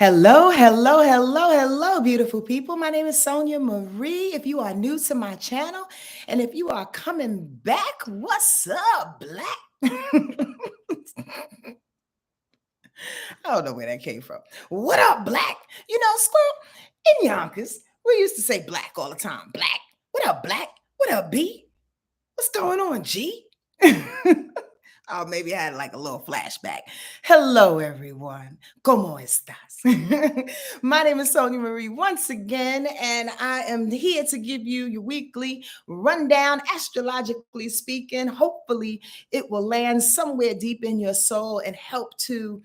Hello, hello, hello, hello, beautiful people. My name is Sonia Marie. If you are new to my channel and if you are coming back, what's up, Black? I don't know where that came from. What up, Black? Squirrel, in Yonkers, we used to say Black all the time. Black. What up, Black? What up, B? What's going on, G? Oh, maybe I had like a little flashback. Hello, everyone. ¿Cómo estás? My name is Sonia Marie once again, and I am here to give you your weekly rundown, astrologically speaking. Hopefully, it will land somewhere deep in your soul and help to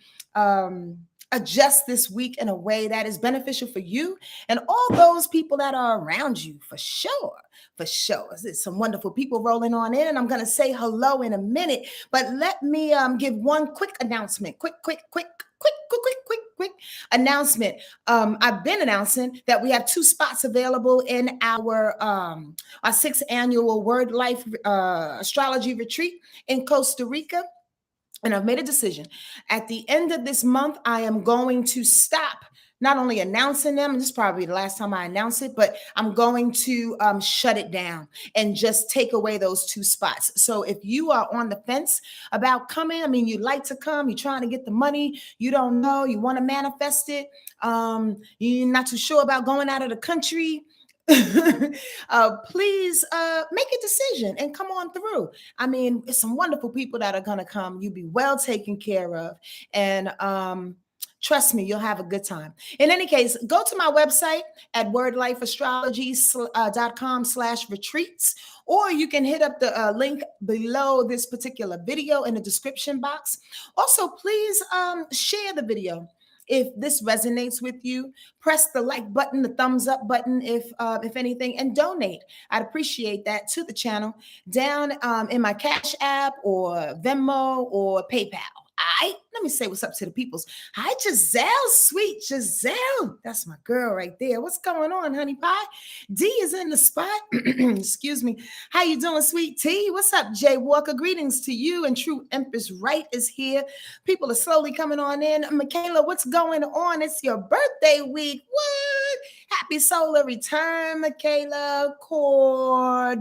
adjust this week in a way that is beneficial for you and all those people that are around you, for sure. For sure. There's some wonderful people rolling on in, and I'm going to say hello in a minute. But let me give one quick announcement. Quick announcement. I've been announcing that we have 2 spots available in our 6th annual Wordlife astrology retreat in Costa Rica. And I've made a decision. At the end of this month, I am going to stop not only announcing them, this is probably the last time I announce it, but I'm going to shut it down and just take away those 2 spots. So if you are on the fence about coming, I mean, you'd like to come, you're trying to get the money, you don't know, you want to manifest it, you're not too sure about going out of the country, please make a decision and come on through. I mean, it's some wonderful people that are going to come. You'll be well taken care of. And trust me, you'll have a good time. In any case, go to my website at wordlifeastrology.com/retreats, or you can hit up the link below this particular video in the description box. Also, please share the video. If this resonates with you, press the like button, the thumbs up button, if anything, and donate. I'd appreciate that to the channel down in my Cash App or Venmo or PayPal. Let me say what's up to the peoples. Hi, Giselle, sweet Giselle. That's my girl right there. What's going on, honey pie? D is in the spot. Excuse me. How you doing, sweet T? What's up, Jay Walker? Greetings to you, and True Empress Wright is here. People are slowly coming on in. Michaela, what's going on? It's your birthday week. What? Happy solar return, Michaela Cordoba.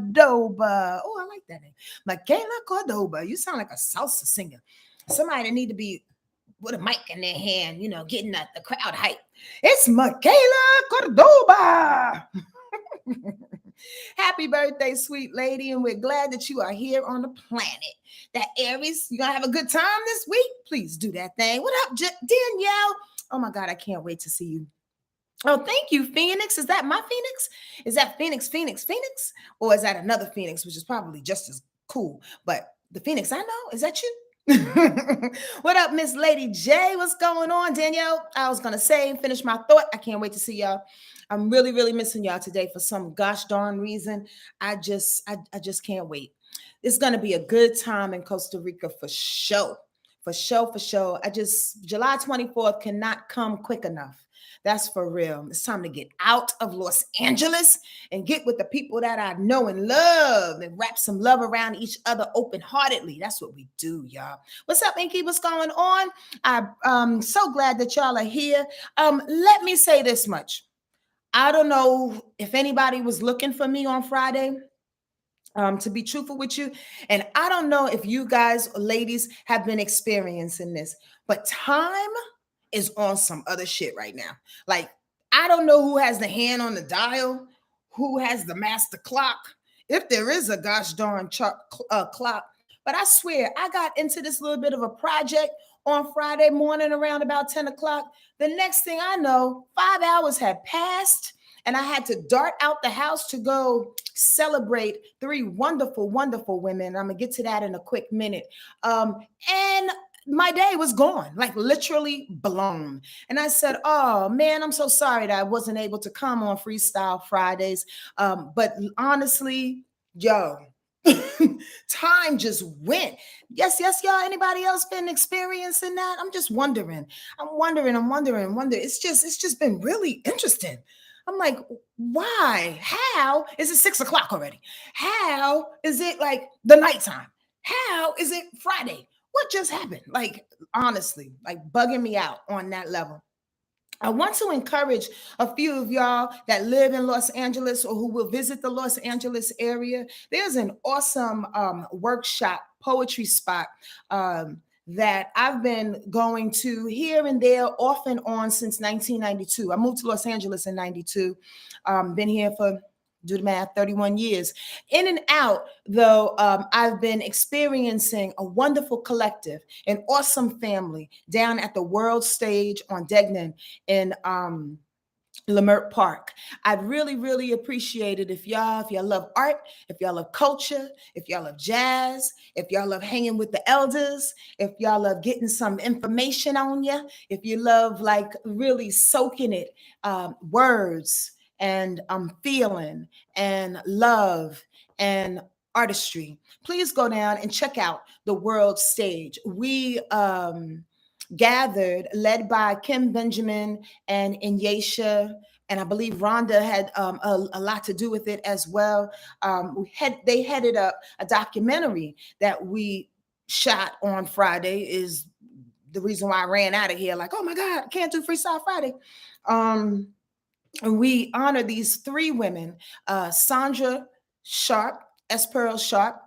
Oh, I like that name. Michaela Cordoba. You sound like a salsa singer. Somebody that need to be with a mic in their hand, getting the crowd hype. It's Michaela Cordoba. Happy birthday, sweet lady. And we're glad that you are here on the planet. That Aries, you're going to have a good time this week? Please do that thing. What up, Danielle? Oh, my God, I can't wait to see you. Oh, thank you, Phoenix. Is that my Phoenix? Is that Phoenix? Or is that another Phoenix, which is probably just as cool? But the Phoenix I know, is that you? What up, Miss Lady J? What's going on, Danielle? I was gonna say, finish my thought. I can't wait to see y'all. I'm really, really missing y'all today for some gosh darn reason. I just can't wait. It's gonna be a good time in Costa Rica for sure. For sure. July 24th cannot come quick enough. That's for real. It's time to get out of Los Angeles and get with the people that I know and love and wrap some love around each other open-heartedly. That's what we do, y'all. What's up, Inky? What's going on? I'm so glad that y'all are here. Let me say this much. I don't know if anybody was looking for me on Friday. To be truthful with you, and I don't know if you guys, ladies, have been experiencing this, but time is on some other shit right now. Like, I don't know who has the hand on the dial, who has the master clock, if there is a gosh darn clock. But I swear, I got into this little bit of a project on Friday morning around about 10 o'clock. The next thing I know, 5 hours had passed, and I had to dart out the house to go celebrate 3 wonderful, wonderful women. I'm going to get to that in a quick minute. And my day was gone, like literally blown. And I said, oh man, I'm so sorry that I wasn't able to come on Freestyle Fridays. But honestly, yo, time just went. Yes, y'all. Anybody else been experiencing that? I'm just wondering. I'm wondering. It's just been really interesting. I'm like, why? How is it 6 o'clock already? How is it like the nighttime? How is it Friday? What just happened? Like, honestly, like bugging me out on that level. I want to encourage a few of y'all that live in Los Angeles or who will visit the Los Angeles area. There's an awesome workshop poetry spot that I've been going to here and there off and on since 1992. I moved to Los Angeles in 92. Been here for, do the math, 31 years. In and out, though, I've been experiencing a wonderful collective, an awesome family down at the World Stage on Degnan in Leimert Park. I'd really, really appreciate it if y'all love art, if y'all love culture, if y'all love jazz, if y'all love hanging with the elders, if y'all love getting some information on you, if you love like really soaking it, words and feeling and love and artistry, please go down and check out the World Stage. We gathered, led by Kim Benjamin and Inyesha, and I believe Rhonda had a lot to do with it as well. They headed up a documentary that we shot on Friday. Is the reason why I ran out of here. Like, oh my God, I can't do Freestyle Friday. And we honor these three women: Sandra Sharp, S. Pearl Sharp,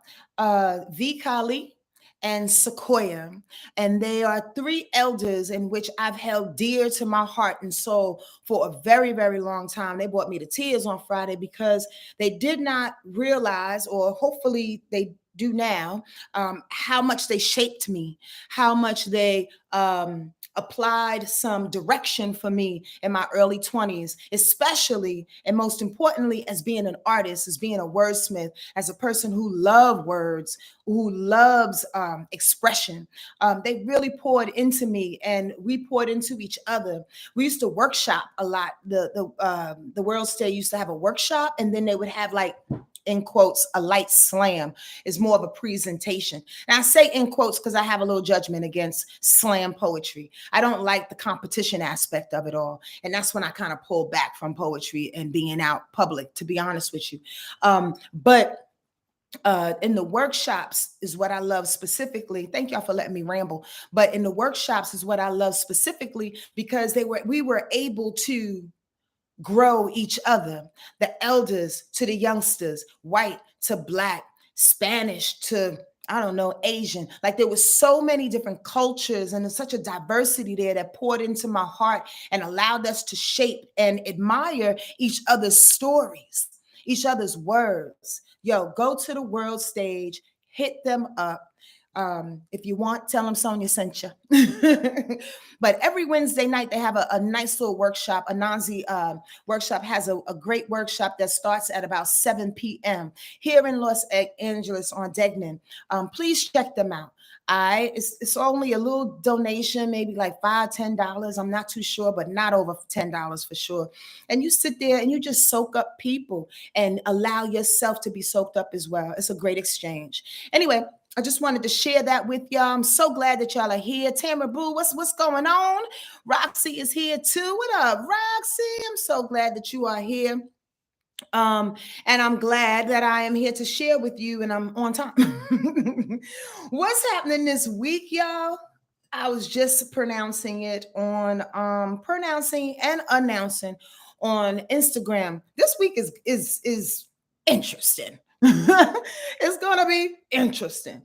V. Kali, and Sequoia. And they are three elders in which I've held dear to my heart and soul for a very, very long time. They brought me to tears on Friday because they did not realize, or hopefully they do now, how much they shaped me, how much they applied some direction for me in my early 20s, especially and most importantly, as being an artist, as being a wordsmith, as a person who loves words, who loves expression. They really poured into me, and we poured into each other. We used to workshop a lot. The World Stage used to have a workshop, and then they would have, like, in quotes, a light slam. Is more of a presentation. And I say in quotes because I have a little judgment against slam poetry. I don't like the competition aspect of it all. And that's when I kind of pull back from poetry and being out public, to be honest with you. But in the workshops is what I love specifically. Thank y'all for letting me ramble. But in the workshops is what I love specifically because we were able to grow each other, the elders to the youngsters, white to black, Spanish to, I don't know, Asian. Like, there was so many different cultures, and there's such a diversity there that poured into my heart and allowed us to shape and admire each other's stories, each other's words. Yo, go to the World Stage, hit them up. If you want, tell them Sonja sent you. But every Wednesday night, they have a nice little workshop. Anansi workshop has a great workshop that starts at about 7 p.m. here in Los Angeles on Degnan. Please check them out. It's only a little donation, maybe like $5-10. I'm not too sure, but not over $10 for sure. And you sit there and you just soak up people and allow yourself to be soaked up as well. It's a great exchange. Anyway, I just wanted to share that with y'all. I'm so glad that y'all are here. Tamara Boo, what's going on? Roxy is here too. What up, Roxy? I'm so glad that you are here. And I'm glad that I am here to share with you, and I'm on time. What's happening this week, y'all? I was just pronouncing it on pronouncing and announcing on Instagram. This week is interesting. It's gonna be interesting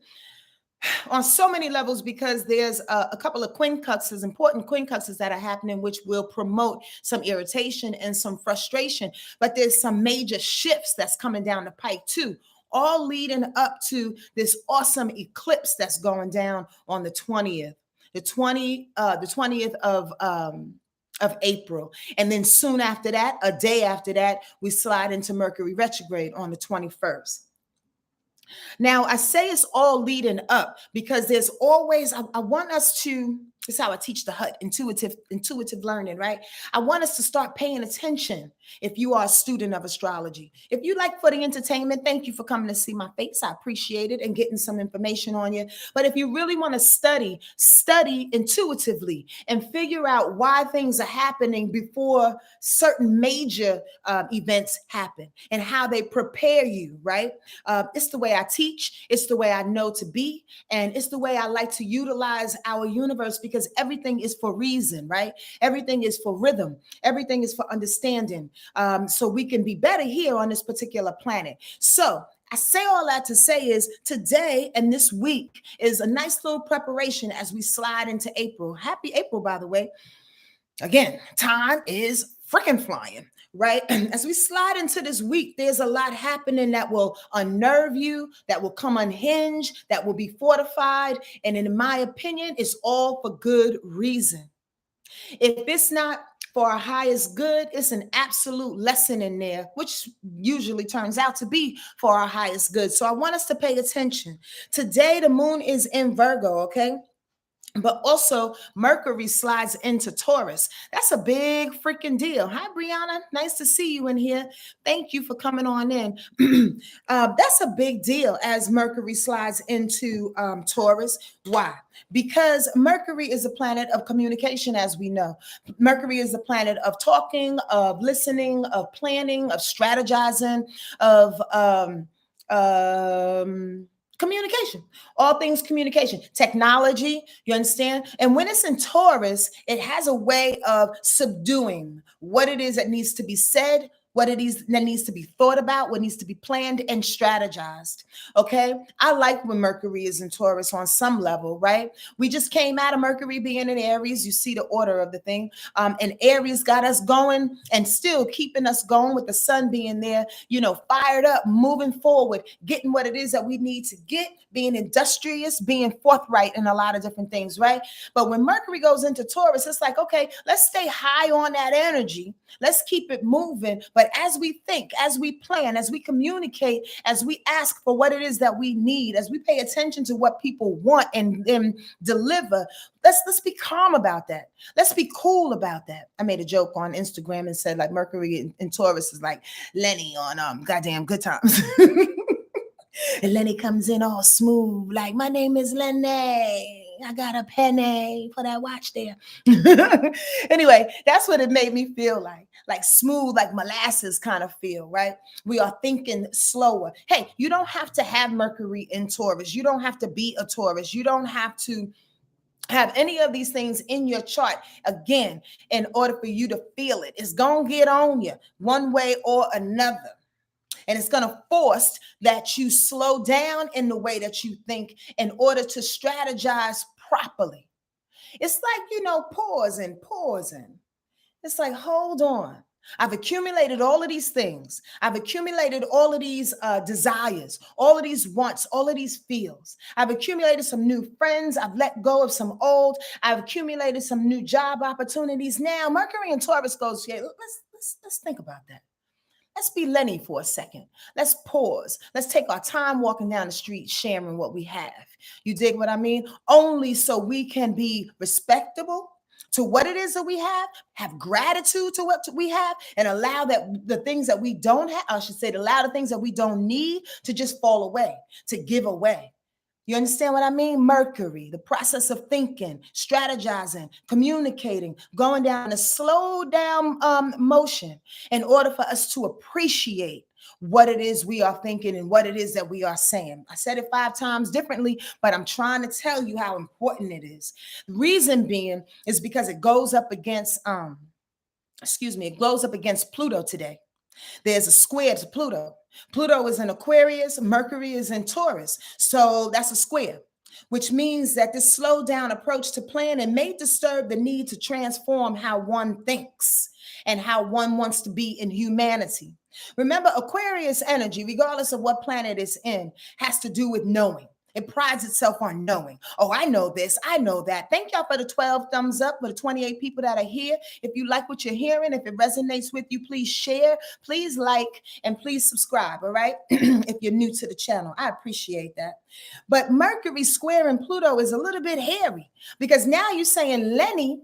on so many levels because there's a couple of quincunxes, important quincunxes that are happening, which will promote some irritation and some frustration. But there's some major shifts that's coming down the pike too, all leading up to this awesome eclipse that's going down on the 20th, the 20th of April. And then soon after that, a day after that, we slide into Mercury retrograde on the 21st. Now, I say it's all leading up because there's always, I want us to, this is how I teach the HUT, intuitive learning, right? I want us to start paying attention if you are a student of astrology. If you like for the entertainment, thank you for coming to see my face. I appreciate it and getting some information on you. But if you really want to study intuitively and figure out why things are happening before certain major events happen and how they prepare you, right? It's the way I teach. It's the way I know to be. And it's the way I like to utilize our universe because because everything is for reason, right? Everything is for rhythm. Everything is for understanding. So we can be better here on this particular planet. So I say all that to say is today and this week is a nice little preparation as we slide into April. Happy April, by the way. Again, time is freaking flying, right? As we slide into this week, there's a lot happening that will unnerve you, that will come unhinged, that will be fortified. And in my opinion, it's all for good reason. If it's not for our highest good, it's an absolute lesson in there, which usually turns out to be for our highest good. So I want us to pay attention. Today, the moon is in Virgo, okay? But also Mercury slides into Taurus. That's a big freaking deal. Hi, Brianna. Nice to see you in here. Thank you for coming on in. That's a big deal as Mercury slides into Taurus. Why? Because Mercury is a planet of communication, as we know. Mercury is a planet of talking, of listening, of planning, of strategizing, of communication, all things communication, technology, you understand? And when it's in Taurus, it has a way of subduing what it is that needs to be said, what it is that needs to be thought about, what needs to be planned and strategized. Okay. I like when Mercury is in Taurus on some level, right? We just came out of Mercury being in Aries. You see the order of the thing. And Aries got us going and still keeping us going with the sun being there, fired up, moving forward, getting what it is that we need to get, being industrious, being forthright in a lot of different things, right? But when Mercury goes into Taurus, it's like, okay, let's stay high on that energy. Let's keep it moving. But as we think, as we plan, as we communicate, as we ask for what it is that we need, as we pay attention to what people want and then deliver, let's be calm about that. Let's be cool about that. I made a joke on Instagram and said like Mercury in Taurus is like Lenny on goddamn Good Times. And Lenny comes in all smooth, like, my name is Lenny. I got a penny for that watch there. Anyway, that's what it made me feel like smooth, like molasses kind of feel, right? We are thinking slower. Hey, you don't have to have Mercury in Taurus. You don't have to be a Taurus. You don't have to have any of these things in your chart, again, in order for you to feel it. It's going to get on you one way or another. And it's going to force that you slow down in the way that you think in order to strategize properly. It's like, pausing. It's like, hold on. I've accumulated all of these things. I've accumulated all of these desires, all of these wants, all of these feels. I've accumulated some new friends. I've let go of some old. I've accumulated some new job opportunities. Now, Mercury and Taurus goes, yeah, let's think about that. Let's be Lenny for a second. Let's pause. Let's take our time walking down the street, sharing what we have. You dig what I mean? Only so we can be respectable to what it is that we have gratitude to what we have, and allow that the things that we don't have, I should say, allow the things that we don't need to just fall away, to give away. You understand what I mean? Mercury, the process of thinking, strategizing, communicating, going down a slow down motion in order for us to appreciate what it is we are thinking and what it is that we are saying. I said it 5 times differently, but I'm trying to tell you how important it is. The reason being is because it goes up against, it goes up against Pluto today. There's a square to Pluto. Pluto is in Aquarius, Mercury is in Taurus. So that's a square, which means that this slow down approach to planning may disturb the need to transform how one thinks and how one wants to be in humanity. Remember, Aquarius energy, regardless of what planet it's in, has to do with knowing. It prides itself on knowing. Oh, I know this. I know that. Thank y'all for the 12 thumbs up, for the 28 people that are here. If you like what you're hearing, if it resonates with you, please share, please like, and please subscribe, all right? If you're new to the channel, I appreciate that. But Mercury squaring Pluto is a little bit hairy, because now you're saying Lenny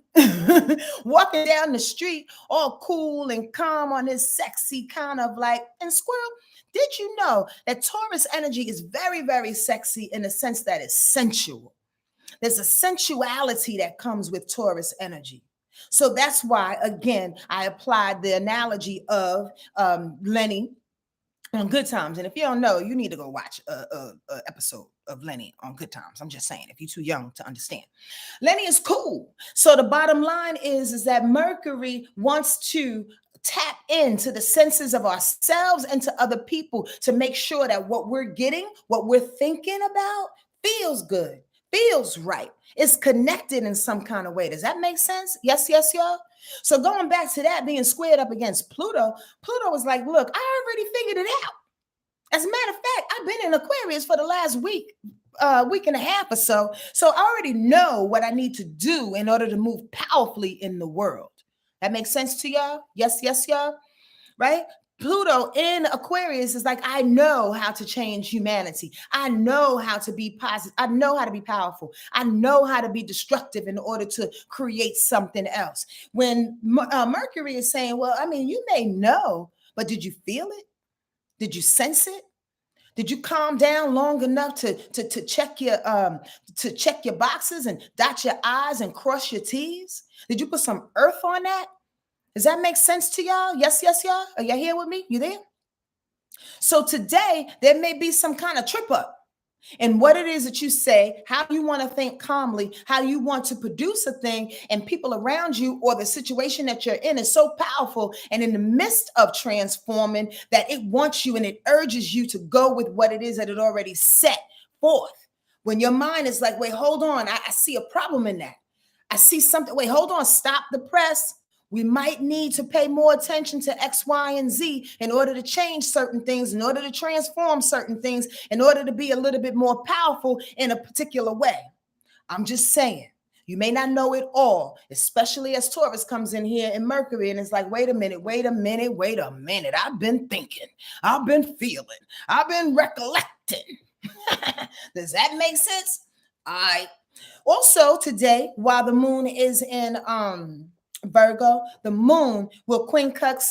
walking down the street all cool and calm on his sexy kind of like, and squirrel. Did you know that Taurus energy is very, very sexy in the sense that it's sensual? There's a sensuality that comes with Taurus energy. So that's why, again, I applied the analogy of Lenny on Good Times. And if you don't know, you need to go watch a episode of Lenny on Good Times. I'm just saying, if you're too young to understand. Lenny is cool. So the bottom line is that Mercury wants to tap into the senses of ourselves and to other people to make sure that what we're getting, what we're thinking about feels good, feels right. It's connected in some kind of way. Does that make sense? Yes, yes, y'all. So going back to that being squared up against Pluto, Pluto was like, look, I already figured it out. As a matter of fact, I've been in Aquarius for the last week and a half or so. So I already know what I need to do in order to move powerfully in the world. That makes sense to y'all? Yes, yes, y'all. Right? Pluto in Aquarius is like, I know how to change humanity. I know how to be positive. I know how to be powerful. I know how to be destructive in order to create something else. When Mercury is saying, well, I mean, you may know, but did you feel it? Did you sense it? Did you calm down long enough to check your boxes and dot your I's and cross your T's? Did you put some earth on that? Does that make sense to y'all? Yes, yes, y'all. Are y'all here with me? You there? So today there may be some kind of trip up. And what it is that you say, how you want to think calmly, how you want to produce a thing, and people around you or the situation that you're in is so powerful. And in the midst of transforming, that it wants you and it urges you to go with what it is that it already set forth. When your mind is like, wait, hold on, I see a problem in that. I see something. Wait, hold on, stop the press. We might need to pay more attention to X, Y, and Z in order to change certain things, in order to transform certain things, in order to be a little bit more powerful in a particular way. I'm just saying, you may not know it all, especially as Taurus comes in here in Mercury and it's like, wait a minute. I've been thinking, I've been feeling, I've been recollecting. Does that make sense? All right. Also today, while the moon is in Virgo, the moon will quincux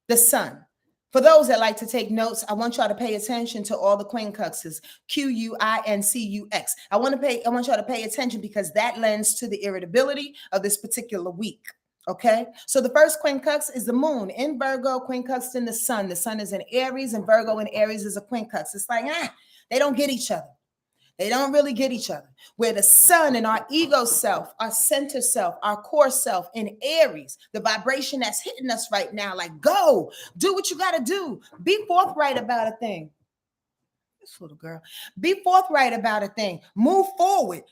the sun. For those that like to take notes, I want y'all to pay attention to all the quincunxes, Quincux. I want y'all to pay attention because that lends to the irritability of this particular week. Okay, so the first quincux is the moon in Virgo, quincux in the sun. The sun is in Aries, and Virgo in Aries is a quincux. It's like, they don't get each other. They don't really get each other. Where the sun and our ego self, our center self, our core self in Aries, the vibration that's hitting us right now, like, go, do what you got to do. Be forthright about a thing. This little girl. Be forthright about a thing. Move forward,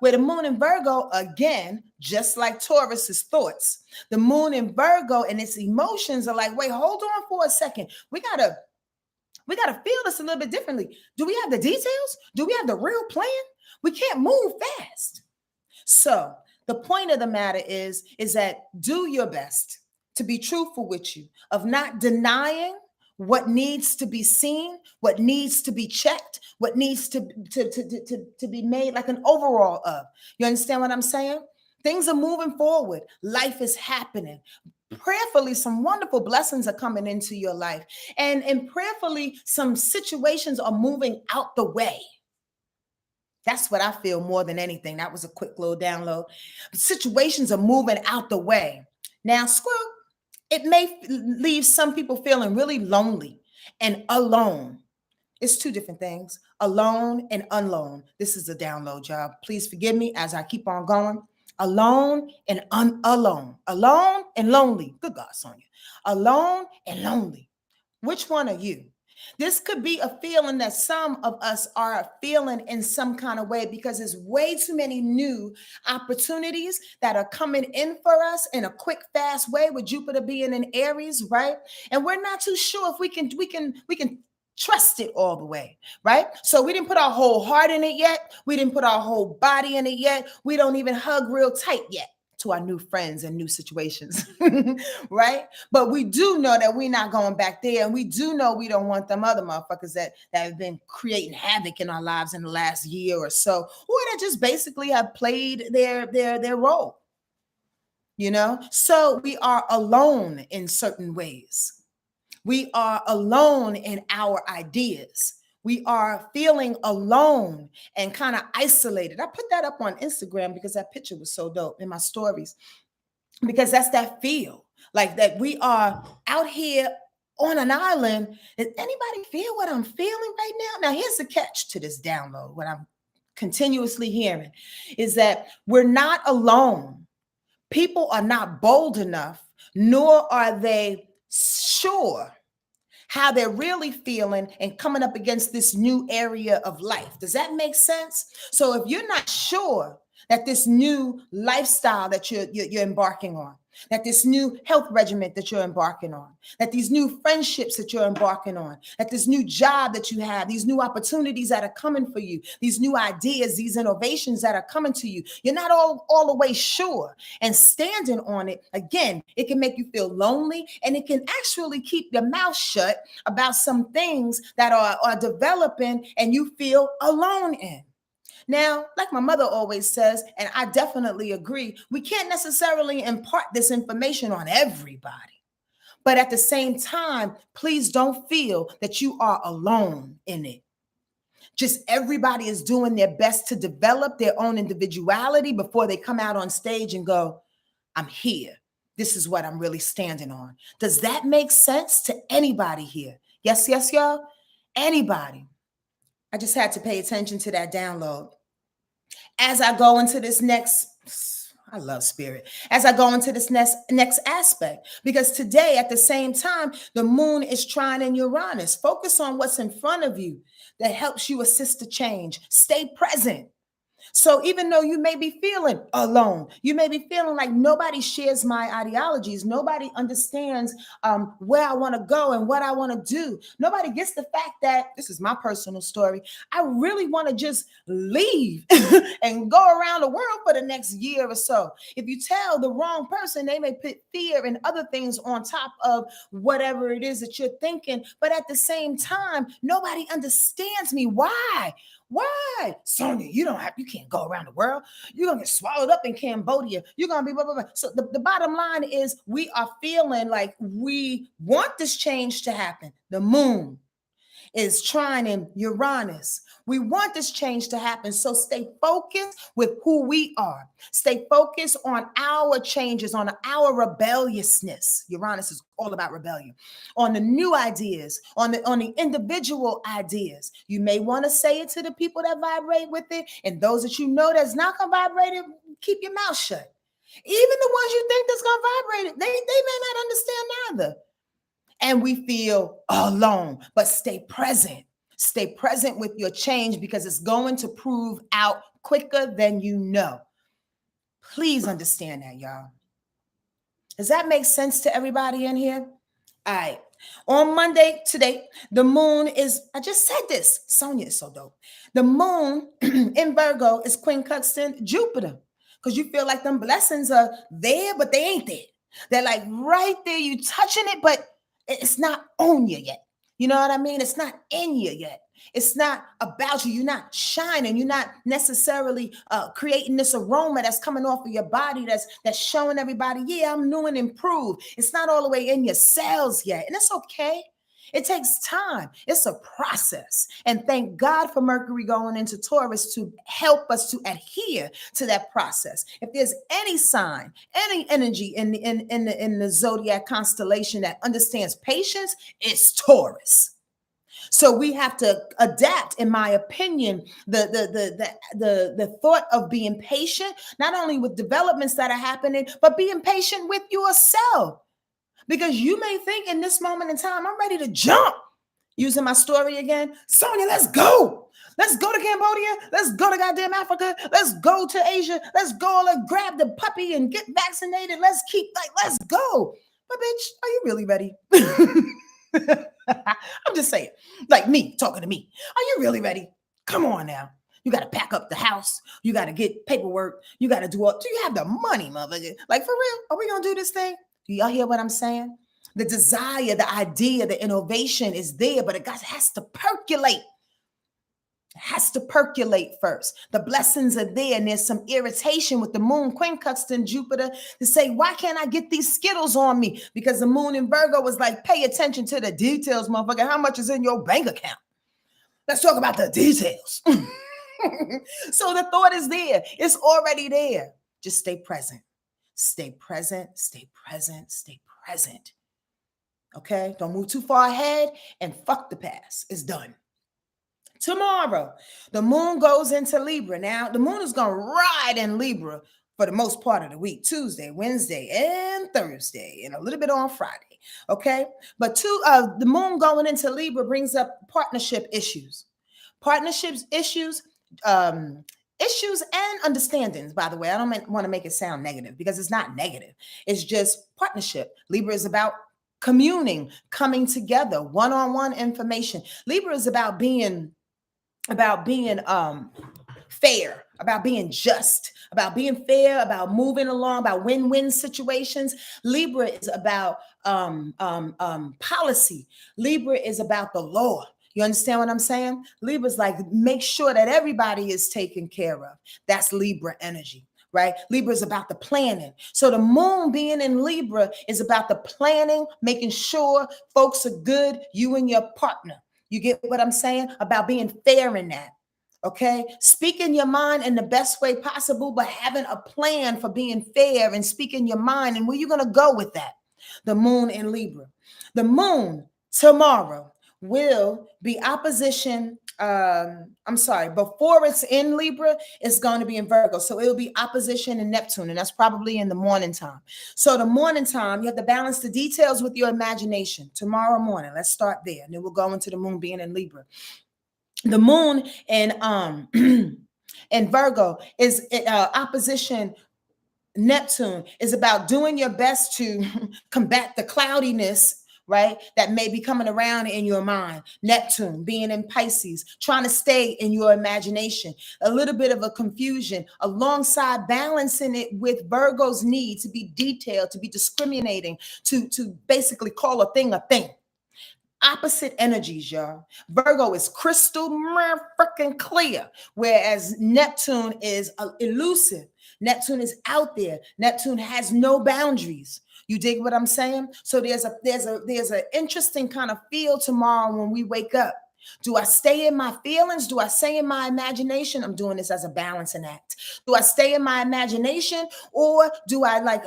where the moon in Virgo, again, just like Taurus's thoughts, the moon in Virgo and its emotions are like, wait, hold on for a second. We got to feel this a little bit differently. Do we have the details? Do we have the real plan? We can't move fast. So the point of the matter is that do your best to be truthful with you, of not denying what needs to be seen, what needs to be checked, what needs to be made like an overall of. You understand what I'm saying? Things are moving forward. Life is happening. Prayerfully, some wonderful blessings are coming into your life. And prayerfully, some situations are moving out the way. That's what I feel more than anything. That was a quick little download. Situations are moving out the way. Now, squirrel, it may leave some people feeling really lonely and alone. It's two different things, alone and unalone. This is a download, y'all. Please forgive me as I keep on going. Alone and alone. Alone and lonely. Good God, Sonja. Alone and lonely. Which one are you? This could be a feeling that some of us are feeling in some kind of way because there's way too many new opportunities that are coming in for us in a quick, fast way with Jupiter being in Aries, right? And we're not too sure if we can trust it all the way, right? So we didn't put our whole heart in it yet. We didn't put our whole body in it yet. We don't even hug real tight yet to our new friends and new situations, right? But we do know that we're not going back there. And we do know we don't want them other motherfuckers that have been creating havoc in our lives in the last year or so, or that just basically have played their role, So we are alone in certain ways. We are alone in our ideas. We are feeling alone and kind of isolated. I put that up on Instagram because that picture was so dope in my stories, because that's that feel like that we are out here on an island. Does anybody feel what I'm feeling right now? Now, here's the catch to this download. What I'm continuously hearing is that we're not alone. People are not bold enough, nor are they sure how they're really feeling and coming up against this new area of life. Does that make sense? So if you're not sure that this new lifestyle that you're embarking on, that this new health regimen that you're embarking on, that these new friendships that you're embarking on, that this new job that you have, these new opportunities that are coming for you, these new ideas, these innovations that are coming to you, you're not all the way sure. And standing on it, again, it can make you feel lonely, and it can actually keep your mouth shut about some things that are developing and you feel alone in. Now, like my mother always says, and I definitely agree, we can't necessarily impart this information on everybody. But at the same time, please don't feel that you are alone in it. Just everybody is doing their best to develop their own individuality before they come out on stage and go, I'm here. This is what I'm really standing on. Does that make sense to anybody here? Yes, y'all? Anybody? I just had to pay attention to that download. As I go into this next, I love spirit, as I go into this next aspect, because today at the same time, the moon is trining Uranus. Focus on what's in front of you that helps you assist the change. Stay present. So even though you may be feeling alone, you may be feeling like nobody shares my ideologies, nobody understands where I want to go and what I want to do. Nobody gets the fact that, this is my personal story, I really want to just leave and go around the world for the next year or so. If you tell the wrong person, they may put fear and other things on top of whatever it is that you're thinking. But at the same time, nobody understands me. Why? Why? Sonja, you can't go around the world. You're going to get swallowed up in Cambodia. You're going to be blah, blah, blah. So the bottom line is we are feeling like we want this change to happen. The moon is trining Uranus. We want this change to happen. So stay focused with who we are. Stay focused on our changes, on our rebelliousness. Uranus is all about rebellion. On the new ideas, on the individual ideas. You may want to say it to the people that vibrate with it, and those that you know that's not going to vibrate it, keep your mouth shut. Even the ones you think that's going to vibrate it, they may not understand either. And we feel alone, but stay present. Stay present with your change because it's going to prove out quicker than you know. Please understand that, y'all. Does that make sense to everybody in here? All right. On Monday today, the moon is, I just said this, Sonja is so dope. The moon in Virgo is quincunxing Jupiter because you feel like them blessings are there, but they ain't there. They're like right there, you touching it, but it's not on you yet. You know what I mean? It's not in you yet. It's not about you. You're not shining. You're not necessarily creating this aroma that's coming off of your body that's showing everybody, yeah, I'm new and improved. It's not all the way in your cells yet. And it's okay. It takes time. It's a process. And thank God for Mercury going into Taurus to help us to adhere to that process. If there's any sign, any energy in the zodiac constellation that understands patience, it's Taurus. So we have to adapt, in my opinion, the thought of being patient, not only with developments that are happening, but being patient with yourself. Because you may think in this moment in time, I'm ready to jump. Using my story again, Sonja, let's go. Let's go to Cambodia. Let's go to goddamn Africa. Let's go to Asia. Let's go. Let's grab the puppy and get vaccinated. Let's go. But bitch, are you really ready? I'm just saying, like me talking to me. Are you really ready? Come on now. You got to pack up the house. You got to get paperwork. You got to do all. Do you have the money, motherfucker? Like, for real? Are we going to do this thing? Do y'all hear what I'm saying? The desire, the idea, the innovation is there, but it has to percolate. It has to percolate first. The blessings are there, and there's some irritation with the moon quincunxing Jupiter to say, why can't I get these Skittles on me? Because the moon in Virgo was like, pay attention to the details, motherfucker. How much is in your bank account? Let's talk about the details. So the thought is there. It's already there. Just stay present. Stay present, stay present, stay present. Okay, don't move too far ahead and fuck the past. It's done. Tomorrow, the moon goes into Libra. Now, the moon is going to ride in Libra for the most part of the week, Tuesday, Wednesday, and Thursday, and a little bit on Friday. Okay, but the moon going into Libra brings up partnership issues, partnerships issues, issues and understandings. By the way, I don't want to make it sound negative because it's not negative. It's just partnership. Libra is about communing, coming together, one-on-one information. Libra is about being fair, about being just, about being fair, about moving along, about win-win situations. Libra is about policy. Libra is about the law. You understand what I'm saying? Libra's like, make sure that everybody is taken care of. That's Libra energy, right? Libra is about the planning. So the moon being in Libra is about the planning, making sure folks are good, you and your partner. You get what I'm saying? About being fair in that. Okay. Speaking your mind in the best way possible, but having a plan for being fair and speaking your mind. And where you're going to go with that? The moon in Libra. The moon tomorrow will be opposition. Before it's in Libra, it's going to be in Virgo. So it'll be opposition in Neptune, and that's probably in the morning time. So the morning time, you have to balance the details with your imagination. Tomorrow morning, let's start there. And then we'll go into the moon being in Libra. The moon in in Virgo is opposition Neptune, is about doing your best to combat the cloudiness, right, that may be coming around in your mind. Neptune being in Pisces, trying to stay in your imagination. A little bit of a confusion alongside balancing it with Virgo's need to be detailed, to be discriminating, to basically call a thing a thing. Opposite energies, y'all. Virgo is crystal freaking clear, whereas Neptune is elusive. Neptune is out there. Neptune has no boundaries. You dig what I'm saying? So there's an interesting kind of feel tomorrow when we wake up. Do I stay in my feelings? Do I stay in my imagination? I'm doing this as a balancing act. Do I stay in my imagination, or do I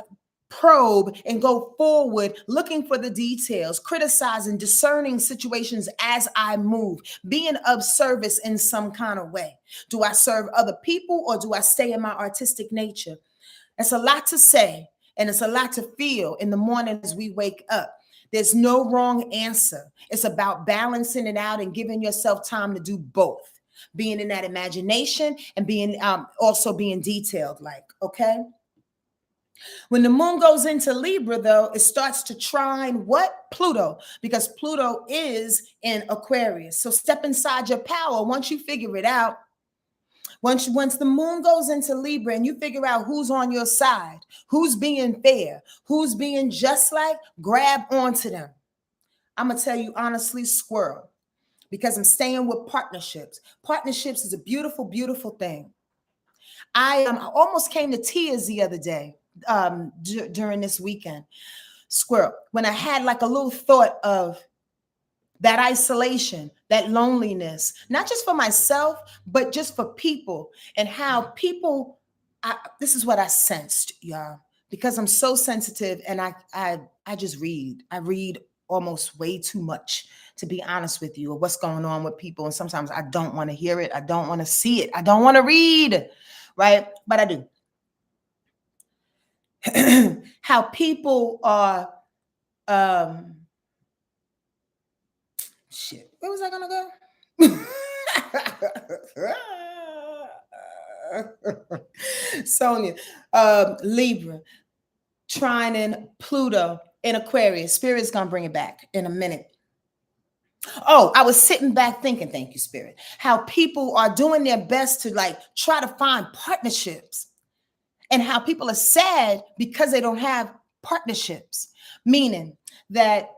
probe and go forward, looking for the details, criticizing, discerning situations as I move, being of service in some kind of way? Do I serve other people, or do I stay in my artistic nature? It's a lot to say, and it's a lot to feel in the morning as we wake up. There's no wrong answer. It's about balancing it out and giving yourself time to do both, being in that imagination and being also being detailed, okay? When the moon goes into Libra, though, it starts to trine what? Pluto, because Pluto is in Aquarius. So step inside your power. Once you figure it out, once the moon goes into Libra and you figure out who's on your side, who's being fair, who's being just, grab onto them. I'm going to tell you honestly, squirrel, because I'm staying with partnerships. Partnerships is a beautiful, beautiful thing. I almost came to tears the other day. During this weekend, squirrel, when I had a little thought of that isolation, that loneliness, not just for myself, but just for people, and how people, this is what I sensed, y'all, because I'm so sensitive, and I just read. I read almost way too much, to be honest with you, of what's going on with people. And sometimes I don't want to hear it. I don't want to see it. I don't want to read, right? But I do. How people are shit. Where was I gonna go? Sonia, Libra, trining Pluto in Aquarius. Spirit's gonna bring it back in a minute. Oh, I was sitting back thinking, thank you, Spirit, how people are doing their best to try to find partnerships, and how people are sad because they don't have partnerships, meaning that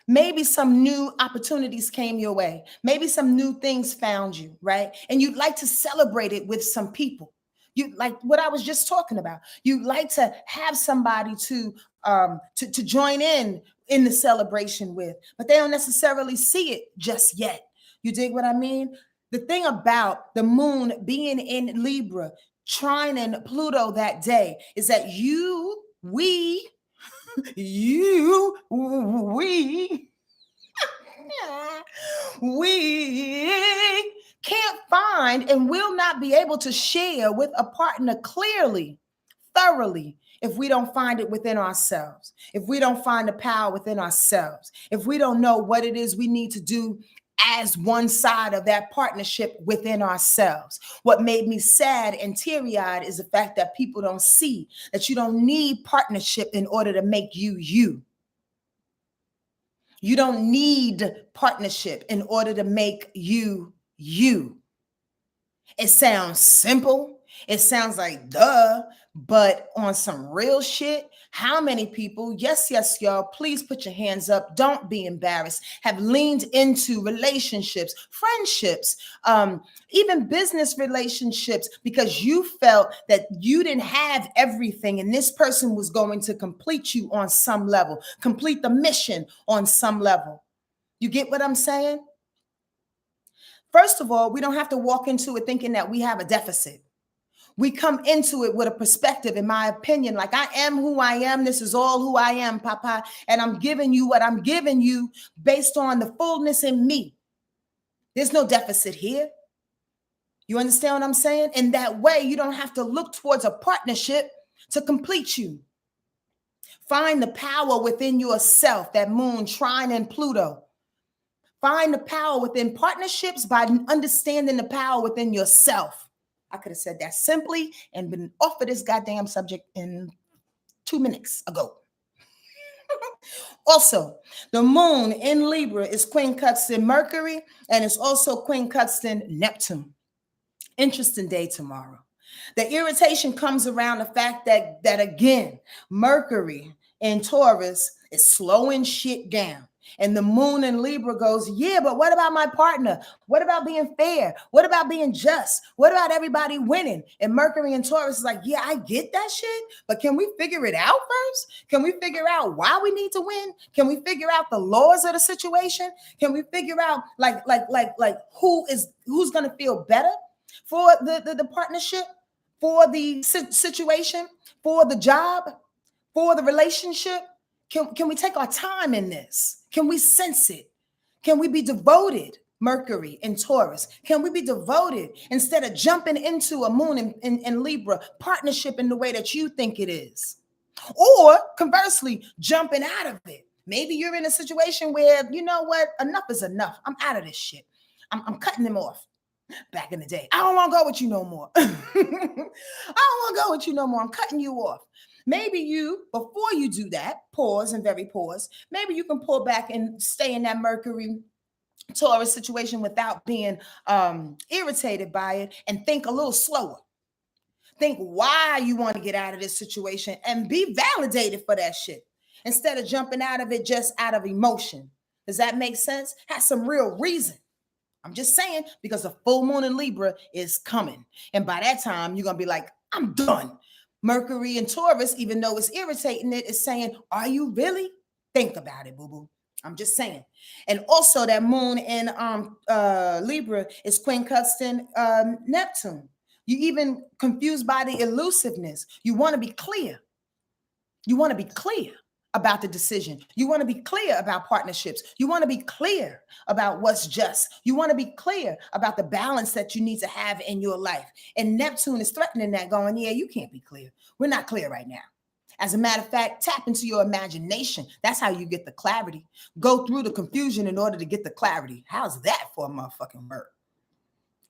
maybe some new opportunities came your way. Maybe some new things found you, right? And you'd like to celebrate it with some people. You like what I was just talking about. You'd like to have somebody to join in the celebration with, but they don't necessarily see it just yet. You dig what I mean? The thing about the moon being in Libra, trining Pluto that day, is that we we can't find and will not be able to share with a partner clearly, thoroughly, if we don't find it within ourselves, if we don't find the power within ourselves, if we don't know what it is we need to do as one side of that partnership within ourselves. What made me sad and teary-eyed is the fact that people don't see that you don't need partnership in order to make you you. You don't need partnership in order to make you you. It sounds simple. It sounds like duh, but on some real shit, how many people, yes, y'all, please put your hands up. Don't be embarrassed, have leaned into relationships, friendships, even business relationships, because you felt that you didn't have everything and this person was going to complete you on some level, complete the mission on some level. You get what I'm saying? First of all, we don't have to walk into it thinking that we have a deficit. We come into it with a perspective, in my opinion, like I am who I am. This is all who I am, Papa. And I'm giving you what I'm giving you based on the fullness in me. There's no deficit here. You understand what I'm saying? In that way, you don't have to look towards a partnership to complete you. Find the power within yourself, that moon, trine, and Pluto. Find the power within partnerships by understanding the power within yourself. I could have said that simply and been off of this goddamn subject in 2 minutes ago. Also, the moon in Libra is quincunxing Mercury, and it's also quincunxing Neptune. Interesting day tomorrow. The irritation comes around the fact that again, Mercury in Taurus is slowing shit down. And the moon in Libra goes, yeah, but what about my partner? What about being fair? What about being just? What about everybody winning? And Mercury in Taurus is like, yeah, I get that shit, but can we figure it out first? Can we figure out why we need to win? Can we figure out the laws of the situation? Can we figure out like who's going to feel better for the partnership, for the situation, for the job, for the relationship? Can we take our time in this? Can we sense it? Can we be devoted? Mercury in Taurus. Can we be devoted instead of jumping into a moon in Libra partnership in the way that you think it is? Or conversely, jumping out of it. Maybe you're in a situation where, you know what? Enough is enough. I'm out of this shit. I'm cutting them off. Back in the day, I don't want to go with you no more. I don't want to go with you no more. I'm cutting you off. Maybe you, before you do that, pause and very pause. Maybe you can pull back and stay in that Mercury Taurus situation without being irritated by it, and think a little slower. Think why you want to get out of this situation and be validated for that shit instead of jumping out of it just out of emotion. Does that make sense? Has some real reason. I'm just saying, because the full moon in Libra is coming. And by that time, you're going to be like, I'm done. Mercury in Taurus, even though it's irritating it, is saying, are you really? Think about it, boo-boo. I'm just saying. And also that moon in Libra is quincunxing Neptune. You even confused by the elusiveness. You want to be clear. You want to be clear about the decision. You want to be clear about partnerships. You want to be clear about what's just. You want to be clear about the balance that you need to have in your life. And Neptune is threatening that, going, yeah, you can't be clear. We're not clear right now. As a matter of fact, tap into your imagination. That's how you get the clarity. Go through the confusion in order to get the clarity. How's that for a motherfucking word?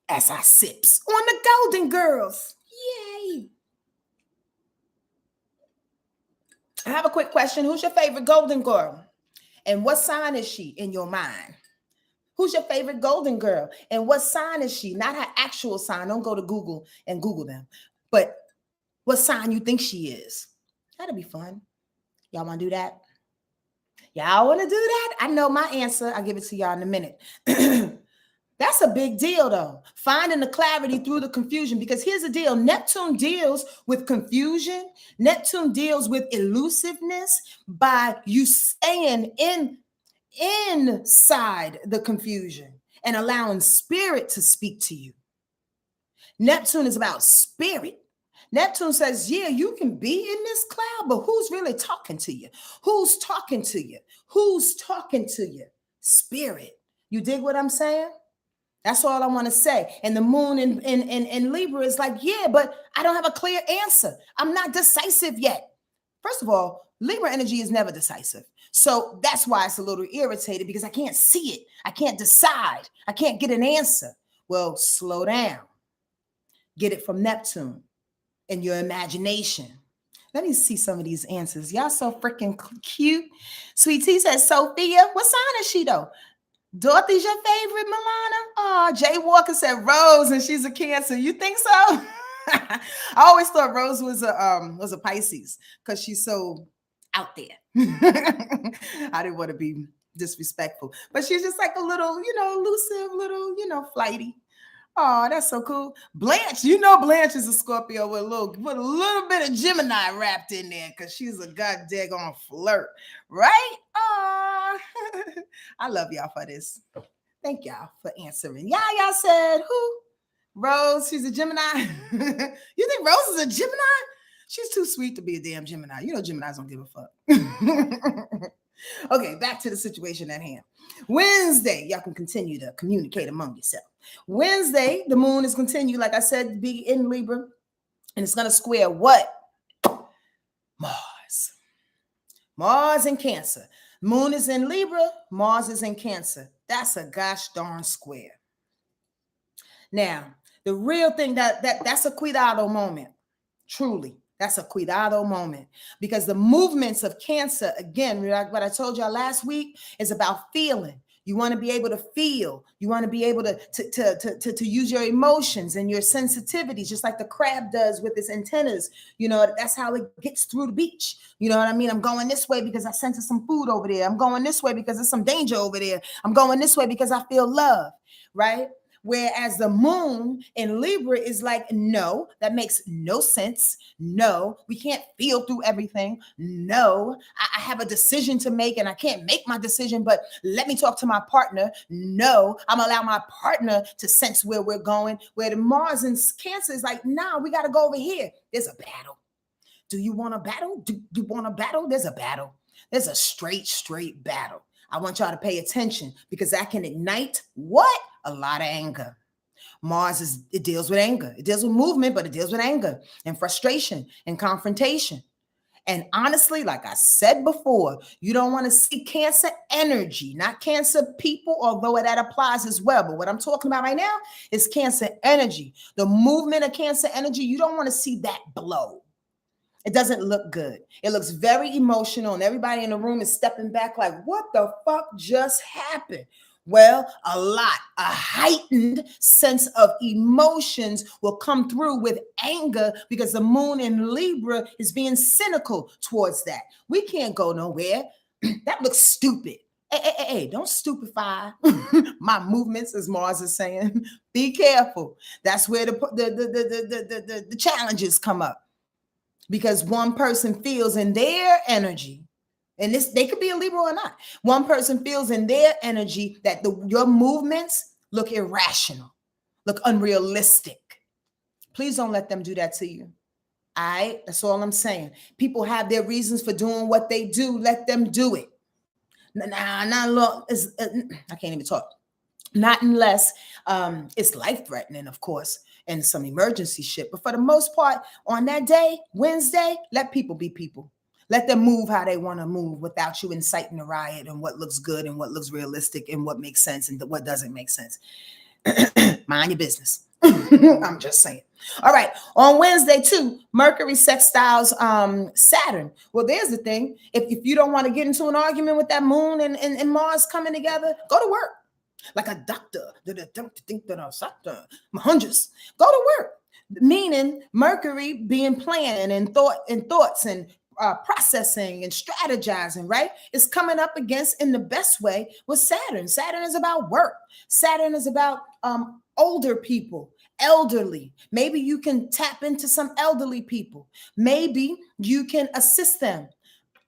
As I sips on the Golden Girls. Yay. I have a quick question. Who's your favorite Golden Girl? And what sign is she in your mind? Who's your favorite Golden Girl? And what sign is she? Not her actual sign. Don't go to Google and Google them. But what sign you think she is? That'll be fun. Y'all want to do that? Y'all want to do that? I know my answer. I'll give it to y'all in a minute. That's a big deal, though. Finding the clarity through the confusion. Because here's the deal. Neptune deals with confusion. Neptune deals with elusiveness by you staying inside the confusion and allowing spirit to speak to you. Neptune is about spirit. Neptune says, yeah, you can be in this cloud, but who's really talking to you? Who's talking to you? Who's talking to you? Spirit. You dig what I'm saying? That's all I want to say. And the moon in Libra is like, yeah, but I don't have a clear answer. I'm not decisive yet. First of all, Libra energy is never decisive. So that's why it's a little irritated, because I can't see it. I can't decide. I can't get an answer. Well, slow down. Get it from Neptune in your imagination. Let me see some of these answers. Y'all so freaking cute. Sweet Tea says, Sophia, what sign is she though? Dorothy's your favorite, Milana? Oh, Jay Walker said Rose, and she's a Cancer. You think so? I always thought Rose was a Pisces because she's so out there. I didn't want to be disrespectful, but she's just like a little, elusive, little, flighty. Oh, that's so cool. Blanche, Blanche is a Scorpio with a little bit of Gemini wrapped in there because she's a goddamn flirt, right? Oh, I love y'all for this. Thank y'all for answering. Y'all said who? Rose, she's a Gemini. You think Rose is a Gemini? She's too sweet to be a damn Gemini. Geminis don't give a fuck. Okay, back to the situation at hand. Wednesday, y'all can continue to communicate among yourself. Wednesday, the moon is continue, like I said, to be in Libra, and it's going to square what? Mars. Mars in Cancer. Moon is in Libra, Mars is in Cancer. That's a gosh darn square. Now, the real thing that's a cuidado moment. Truly. That's a cuidado moment, because the movements of Cancer, again, what I told y'all last week, is about feeling. You want to be able to feel. You want to be able to use your emotions and your sensitivities, just like the crab does with its antennas. That's how it gets through the beach. You know what I mean? I'm going this way because I sense some food over there. I'm going this way because there's some danger over there. I'm going this way because I feel love, right? Whereas the moon in Libra is like, no, that makes no sense. No, we can't feel through everything. No, I have a decision to make and I can't make my decision, but let me talk to my partner. No, I'm gonna allow my partner to sense where we're going. Where the Mars in Cancer is like, nah, we got to go over here. There's a battle. Do you want a battle? Do you want a battle? There's a battle. There's a straight battle. I want y'all to pay attention, because that can ignite what? A lot of anger. Mars it deals with anger. It deals with movement, but it deals with anger and frustration and confrontation. And honestly, like I said before, you don't want to see Cancer energy, not Cancer people, although that applies as well. But what I'm talking about right now is Cancer energy. The movement of Cancer energy, you don't want to see that blow. It doesn't look good. It looks very emotional, and everybody in the room is stepping back like, what the fuck just happened? Well, a heightened sense of emotions will come through with anger, because the moon in Libra is being cynical towards that. We can't go nowhere. That looks stupid. Hey, don't stupefy my movements, as Mars is saying. Be careful. That's where the challenges come up. Because one person feels in their energy, and they could be a Libra or not. One person feels in their energy that your movements look irrational, look unrealistic. Please don't let them do that to you. All right? That's all I'm saying. People have their reasons for doing what they do. Let them do it. I can't even talk. Not unless it's life-threatening, of course, and some emergency shit. But for the most part, on that day, Wednesday, let people be people. Let them move how they want to move without you inciting a riot and what looks good and what looks realistic and what makes sense and what doesn't make sense. Mind your business. I'm just saying. All right. On Wednesday, too, Mercury sextiles Saturn. Well, there's the thing. If you don't want to get into an argument with that moon and Mars coming together, go to work. Like a doctor, hundreds. Go to work. Meaning Mercury being planned and thoughts and processing and strategizing, right? It's coming up against, in the best way, with Saturn. Saturn is about work. Saturn is about older people, elderly. Maybe you can tap into some elderly people. Maybe you can assist them.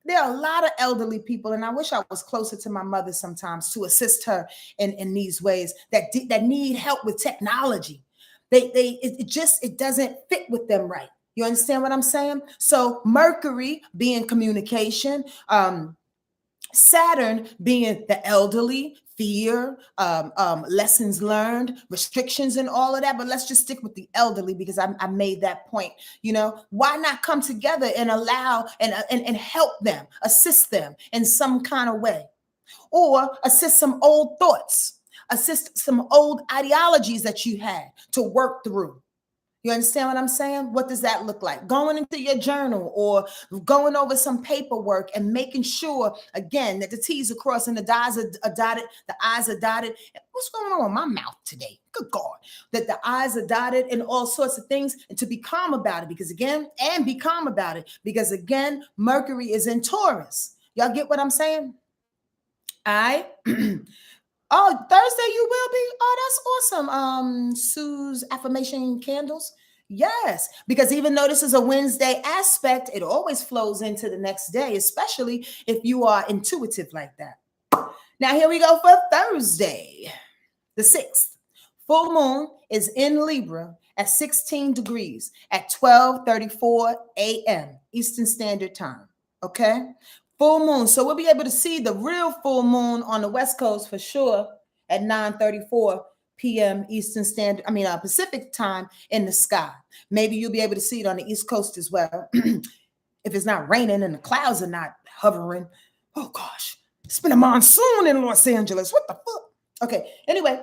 There are a lot of elderly people, and I wish I was closer to my mother sometimes to assist her in these ways that need help with technology. It doesn't fit with them right. You understand what I'm saying? So Mercury being communication, Saturn being the elderly, fear, lessons learned, restrictions, and all of that. But let's just stick with the elderly because I made that point. You know, why not come together and allow and help them, assist them in some kind of way, or assist some old thoughts, assist some old ideologies that you had to work through. You understand what I'm saying? What does that look like? Going into your journal or going over some paperwork and making sure, again, that the T's are crossed and the I's are dotted, the I's are dotted. What's going on in my mouth today? Good God. That the I's are dotted and all sorts of things, and to be calm about it because again, Mercury is in Taurus. Y'all get what I'm saying? All right. Oh, Thursday you will be? Oh, that's awesome. Sue's affirmation candles. Yes, because even though this is a Wednesday aspect, it always flows into the next day, especially if you are intuitive like that. Now, here we go for Thursday, the 6th. Full moon is in Libra at 16 degrees at 12:34 a.m. Eastern Standard Time. Okay? Full moon. So we'll be able to see the real full moon on the West Coast for sure at 9:34 p.m. Eastern Standard, Pacific time in the sky. Maybe you'll be able to see it on the East Coast as well. If it's not raining and the clouds are not hovering. Oh gosh, it's been a monsoon in Los Angeles. What the fuck? Okay, anyway,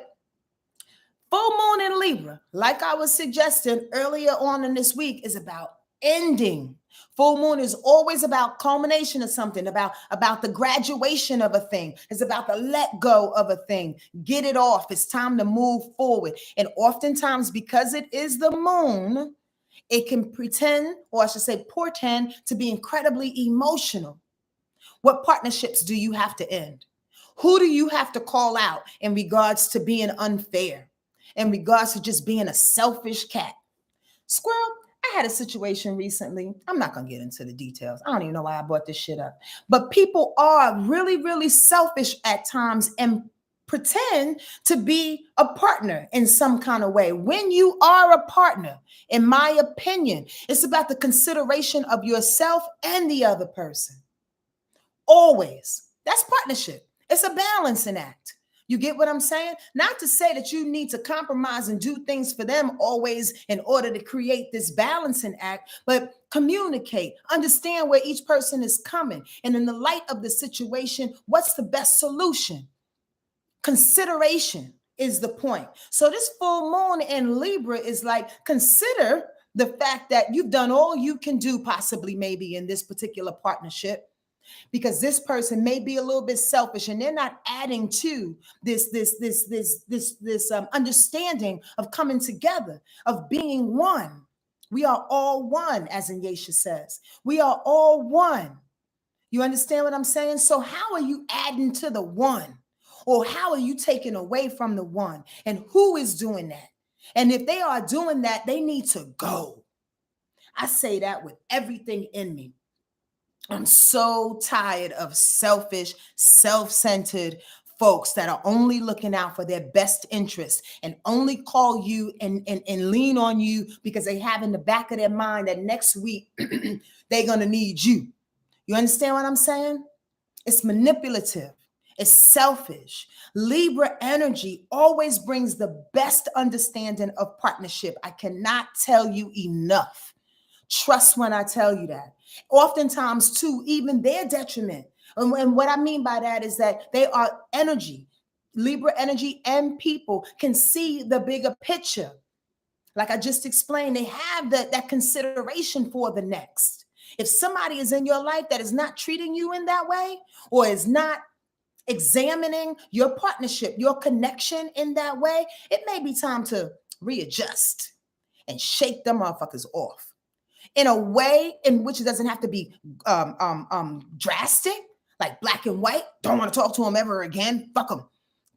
full moon in Libra, like I was suggesting earlier on in this week, is about ending. Full moon is always about culmination of something, about the graduation of a thing. It's about the let go of a thing. Get it off. It's time to move forward. And oftentimes, because it is the moon, it can pretend, or I should say portend, to be incredibly emotional. What partnerships do you have to end? Who do you have to call out in regards to being unfair? In regards to just being a selfish cat? Squirrel, I had a situation recently. I'm not going to get into the details. I don't even know why I brought this shit up. But people are really, really selfish at times and pretend to be a partner in some kind of way. When you are a partner, in my opinion, it's about the consideration of yourself and the other person. Always. That's partnership. It's a balancing act. You get what I'm saying? Not to say that you need to compromise and do things for them always in order to create this balancing act, but communicate, understand where each person is coming. And in the light of the situation, what's the best solution? Consideration is the point. So this full moon in Libra is like, consider the fact that you've done all you can do, possibly maybe in this particular partnership, because this person may be a little bit selfish and they're not adding to this understanding of coming together, of being one. We are all one, as Inyasha says. We are all one. You understand what I'm saying? So how are you adding to the one? Or how are you taking away from the one? And who is doing that? And if they are doing that, they need to go. I say that with everything in me. I'm so tired of selfish, self-centered folks that are only looking out for their best interest and only call you and lean on you because they have in the back of their mind that next week they're going to need you. You understand what I'm saying? It's manipulative. It's selfish. Libra energy always brings the best understanding of partnership. I cannot tell you enough. Trust when I tell you that. Oftentimes, to even their detriment. And what I mean by that is that they are energy. Libra energy and people can see the bigger picture. Like I just explained, they have that consideration for the next. If somebody is in your life that is not treating you in that way, or is not examining your partnership, your connection in that way, it may be time to readjust and shake them motherfuckers off. In a way in which it doesn't have to be drastic, like black and white. Don't want to talk to them ever again. Fuck them.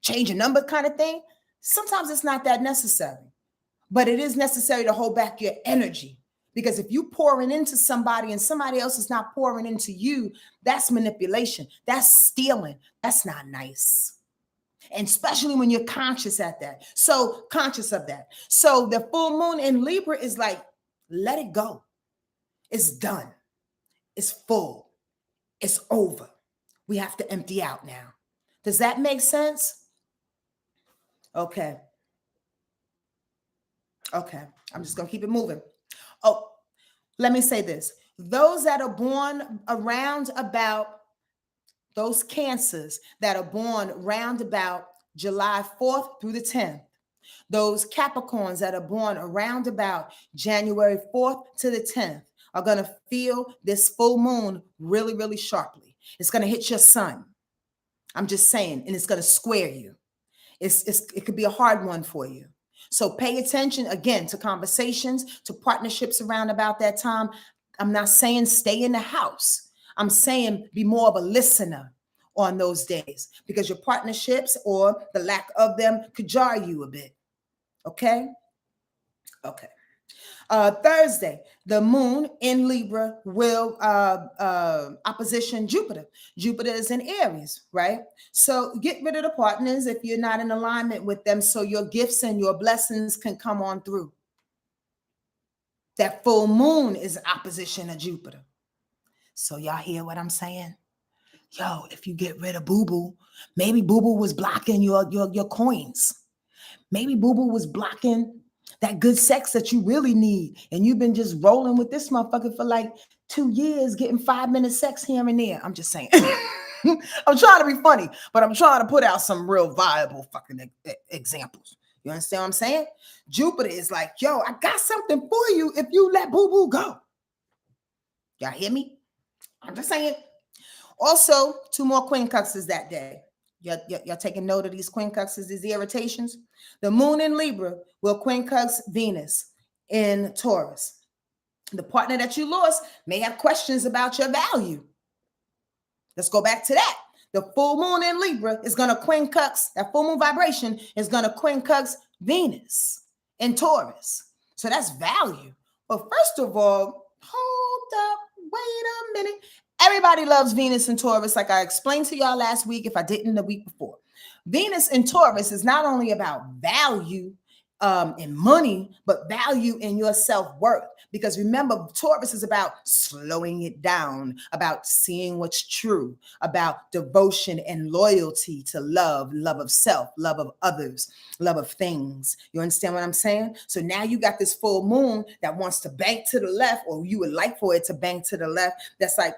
Change a number kind of thing. Sometimes it's not that necessary, but it is necessary to hold back your energy, because if you pouring into somebody and somebody else is not pouring into you, that's manipulation. That's stealing. That's not nice. And especially when you're conscious of that. So the full moon in Libra is like, let it go. It's done. It's full. It's over. We have to empty out now. Does that make sense? Okay. Okay. I'm just going to keep it moving. Oh, let me say this. Those that are born around about, those Cancers that are born round about July 4th through the 10th, those Capricorns that are born around about January 4th to the 10th are going to feel this full moon really, really sharply. It's going to hit your sun. I'm just saying, and it's going to square you. It could be a hard one for you. So pay attention again to conversations, to partnerships around about that time. I'm not saying stay in the house. I'm saying be more of a listener on those days, because your partnerships or the lack of them could jar you a bit. Okay? Okay. Thursday, the moon in Libra will opposition Jupiter. Jupiter is in Aries, right? So get rid of the partners if you're not in alignment with them, so your gifts and your blessings can come on through. That full moon is opposition of Jupiter. So y'all hear what I'm saying? Yo, if you get rid of Boo-Boo, maybe Boo-Boo was blocking your coins. Maybe Boo-Boo was blocking that good sex that you really need. And you've been just rolling with this motherfucker for like 2 years, getting 5-minute sex here and there. I'm just saying. I'm trying to be funny, but I'm trying to put out some real viable fucking examples. You understand what I'm saying? Jupiter is like, yo, I got something for you if you let Boo-Boo go. Y'all hear me? I'm just saying. Also, 2 more quincunxes that day. You're taking note of these quincunxes, these irritations. The moon in Libra will quincunx Venus in Taurus. The partner that you lost may have questions about your value. Let's go back to that. The full moon in Libra is going to quincunx, that full moon vibration is going to quincunx Venus in Taurus. So that's value. But first of all, hold up, wait a minute. Everybody loves Venus and Taurus, like I explained to y'all last week, if I didn't the week before. Venus in Taurus is not only about value and money, but value in your self-worth. Because remember, Taurus is about slowing it down, about seeing what's true, about devotion and loyalty to love, love of self, love of others, love of things. You understand what I'm saying? So now you got this full moon that wants to bank to the left, or you would like for it to bank to the left. That's like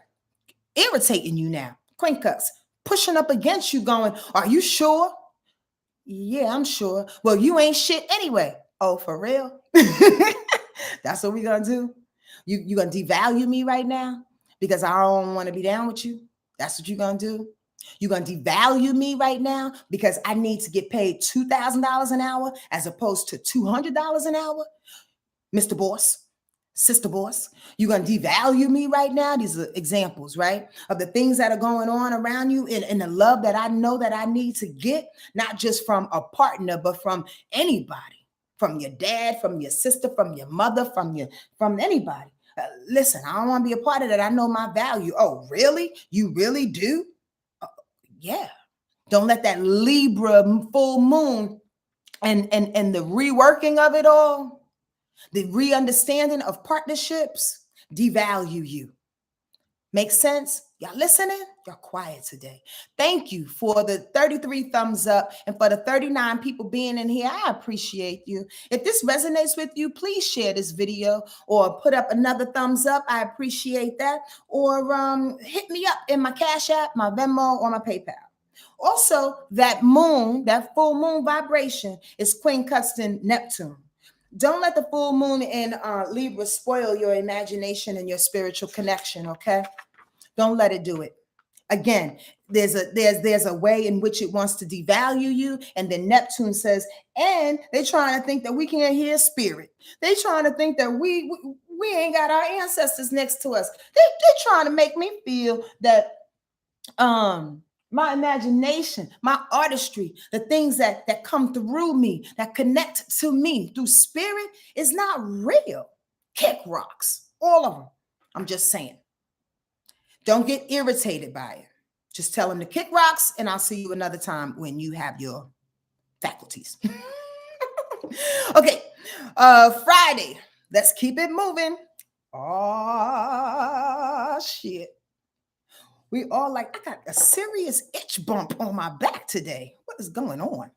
irritating you now. Quincunx, pushing up against you, going, are you sure? Yeah, I'm sure. Well, you ain't shit anyway. Oh, for real? That's what we're going to do? You going to devalue me right now because I don't want to be down with you? That's what you're going to do? You're going to devalue me right now because I need to get paid $2,000 an hour as opposed to $200 an hour? Mr. Boss, Sister Boss, you're going to devalue me right now? These are examples, right, of the things that are going on around you and the love that I know that I need to get, not just from a partner, but from anybody, from your dad, from your sister, from your mother, from anybody. Listen, I don't want to be a part of that. I know my value. Oh, really? You really do? Yeah. Don't let that Libra full moon and the reworking of it all, the re-understanding of partnerships, devalue you. Make sense? Y'all listening? Y'all quiet today. Thank you for the 33 thumbs up and for the 39 people being in here. I appreciate you. If this resonates with you, please share this video or put up another thumbs up. I appreciate that. Or hit me up in my Cash App, my Venmo, or my PayPal. Also, that moon, that full moon vibration is quincunxing Neptune. Don't let the full moon in Libra spoil your imagination and your spiritual connection, okay? Don't let it do it. Again, there's a way in which it wants to devalue you, and then Neptune says, and they're trying to think that we can't hear spirit. They're trying to think that we ain't got our ancestors next to us. They're trying to make me feel that my imagination, my artistry, the things that come through me, that connect to me through spirit is not real. Kick rocks, all of them. I'm just saying. Don't get irritated by it. Just tell them to kick rocks, and I'll see you another time when you have your faculties. Okay, Friday. Let's keep it moving. Oh, shit. We all like, I got a serious itch bump on my back today. What is going on?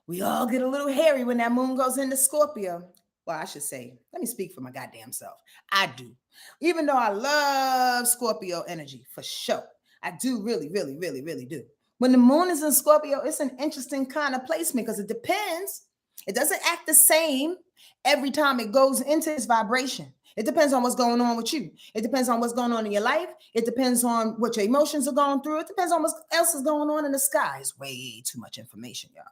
We all get a little hairy when that moon goes into Scorpio. Well, I should say, let me speak for my goddamn self. I do. Even though I love Scorpio energy, for sure. I do really, really, really, really do. When the moon is in Scorpio, it's an interesting kind of placement because it depends. It doesn't act the same every time it goes into its vibration. It depends on what's going on with you. It depends on what's going on in your life. It depends on what your emotions are going through. It depends on what else is going on in the sky. It's way too much information, y'all.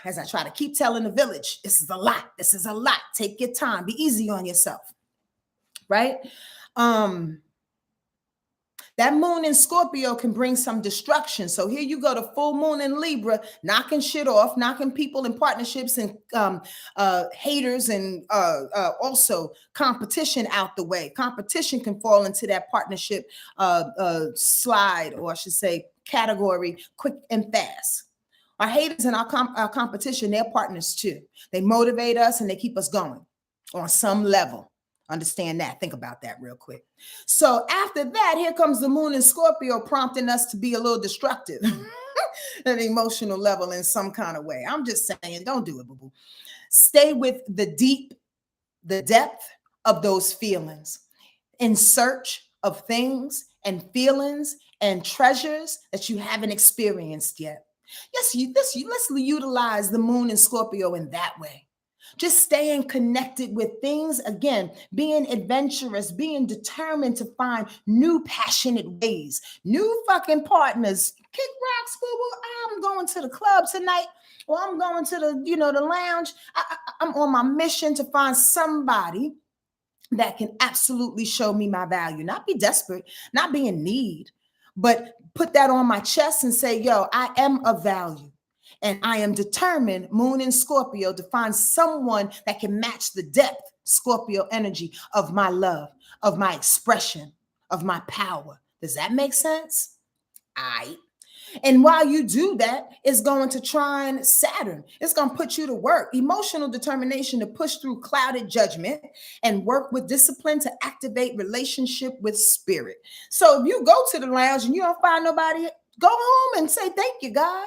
As I try to keep telling the village, this is a lot. This is a lot. Take your time. Be easy on yourself. Right? That moon in Scorpio can bring some destruction. So here you go, the full moon in Libra, knocking shit off, knocking people in partnerships and haters and also competition out the way. Competition can fall into that partnership slide, or I should say category, quick and fast. Our haters and our competition, they're partners too. They motivate us and they keep us going on some level. Understand that. Think about that real quick. So after that, here comes the moon in Scorpio, prompting us to be a little destructive at an emotional level in some kind of way. I'm just saying, don't do it, boo-boo. Stay with the depth of those feelings in search of things and feelings and treasures that you haven't experienced yet. Yes, let's utilize the moon in Scorpio in that way. Just staying connected with things, again, being adventurous, being determined to find new passionate ways, new fucking partners. Kick rocks, boo-boo. I'm going to the club tonight, or I'm going to the lounge. I'm on my mission to find somebody that can absolutely show me my value. Not be desperate, not be in need, but put that on my chest and say, yo, I am of value. And I am determined, moon in Scorpio, to find someone that can match the depth, Scorpio energy of my love, of my expression, of my power. Does that make sense? And while you do that, it's going to trine Saturn. It's going to put you to work. Emotional determination to push through clouded judgment and work with discipline to activate relationship with spirit. So if you go to the lounge and you don't find nobody, go home and say, thank you, God.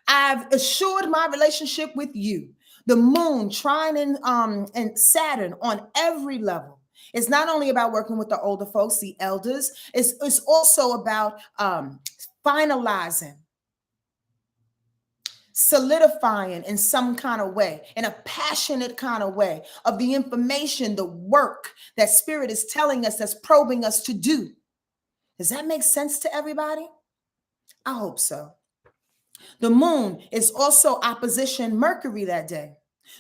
I've assured my relationship with you. The moon trining and Saturn on every level. It's not only about working with the older folks, the elders. It's also about finalizing, solidifying in some kind of way, in a passionate kind of way, of the information, the work that spirit is telling us, that's probing us to do. Does that make sense to everybody? I hope so. The moon is also opposition Mercury that day.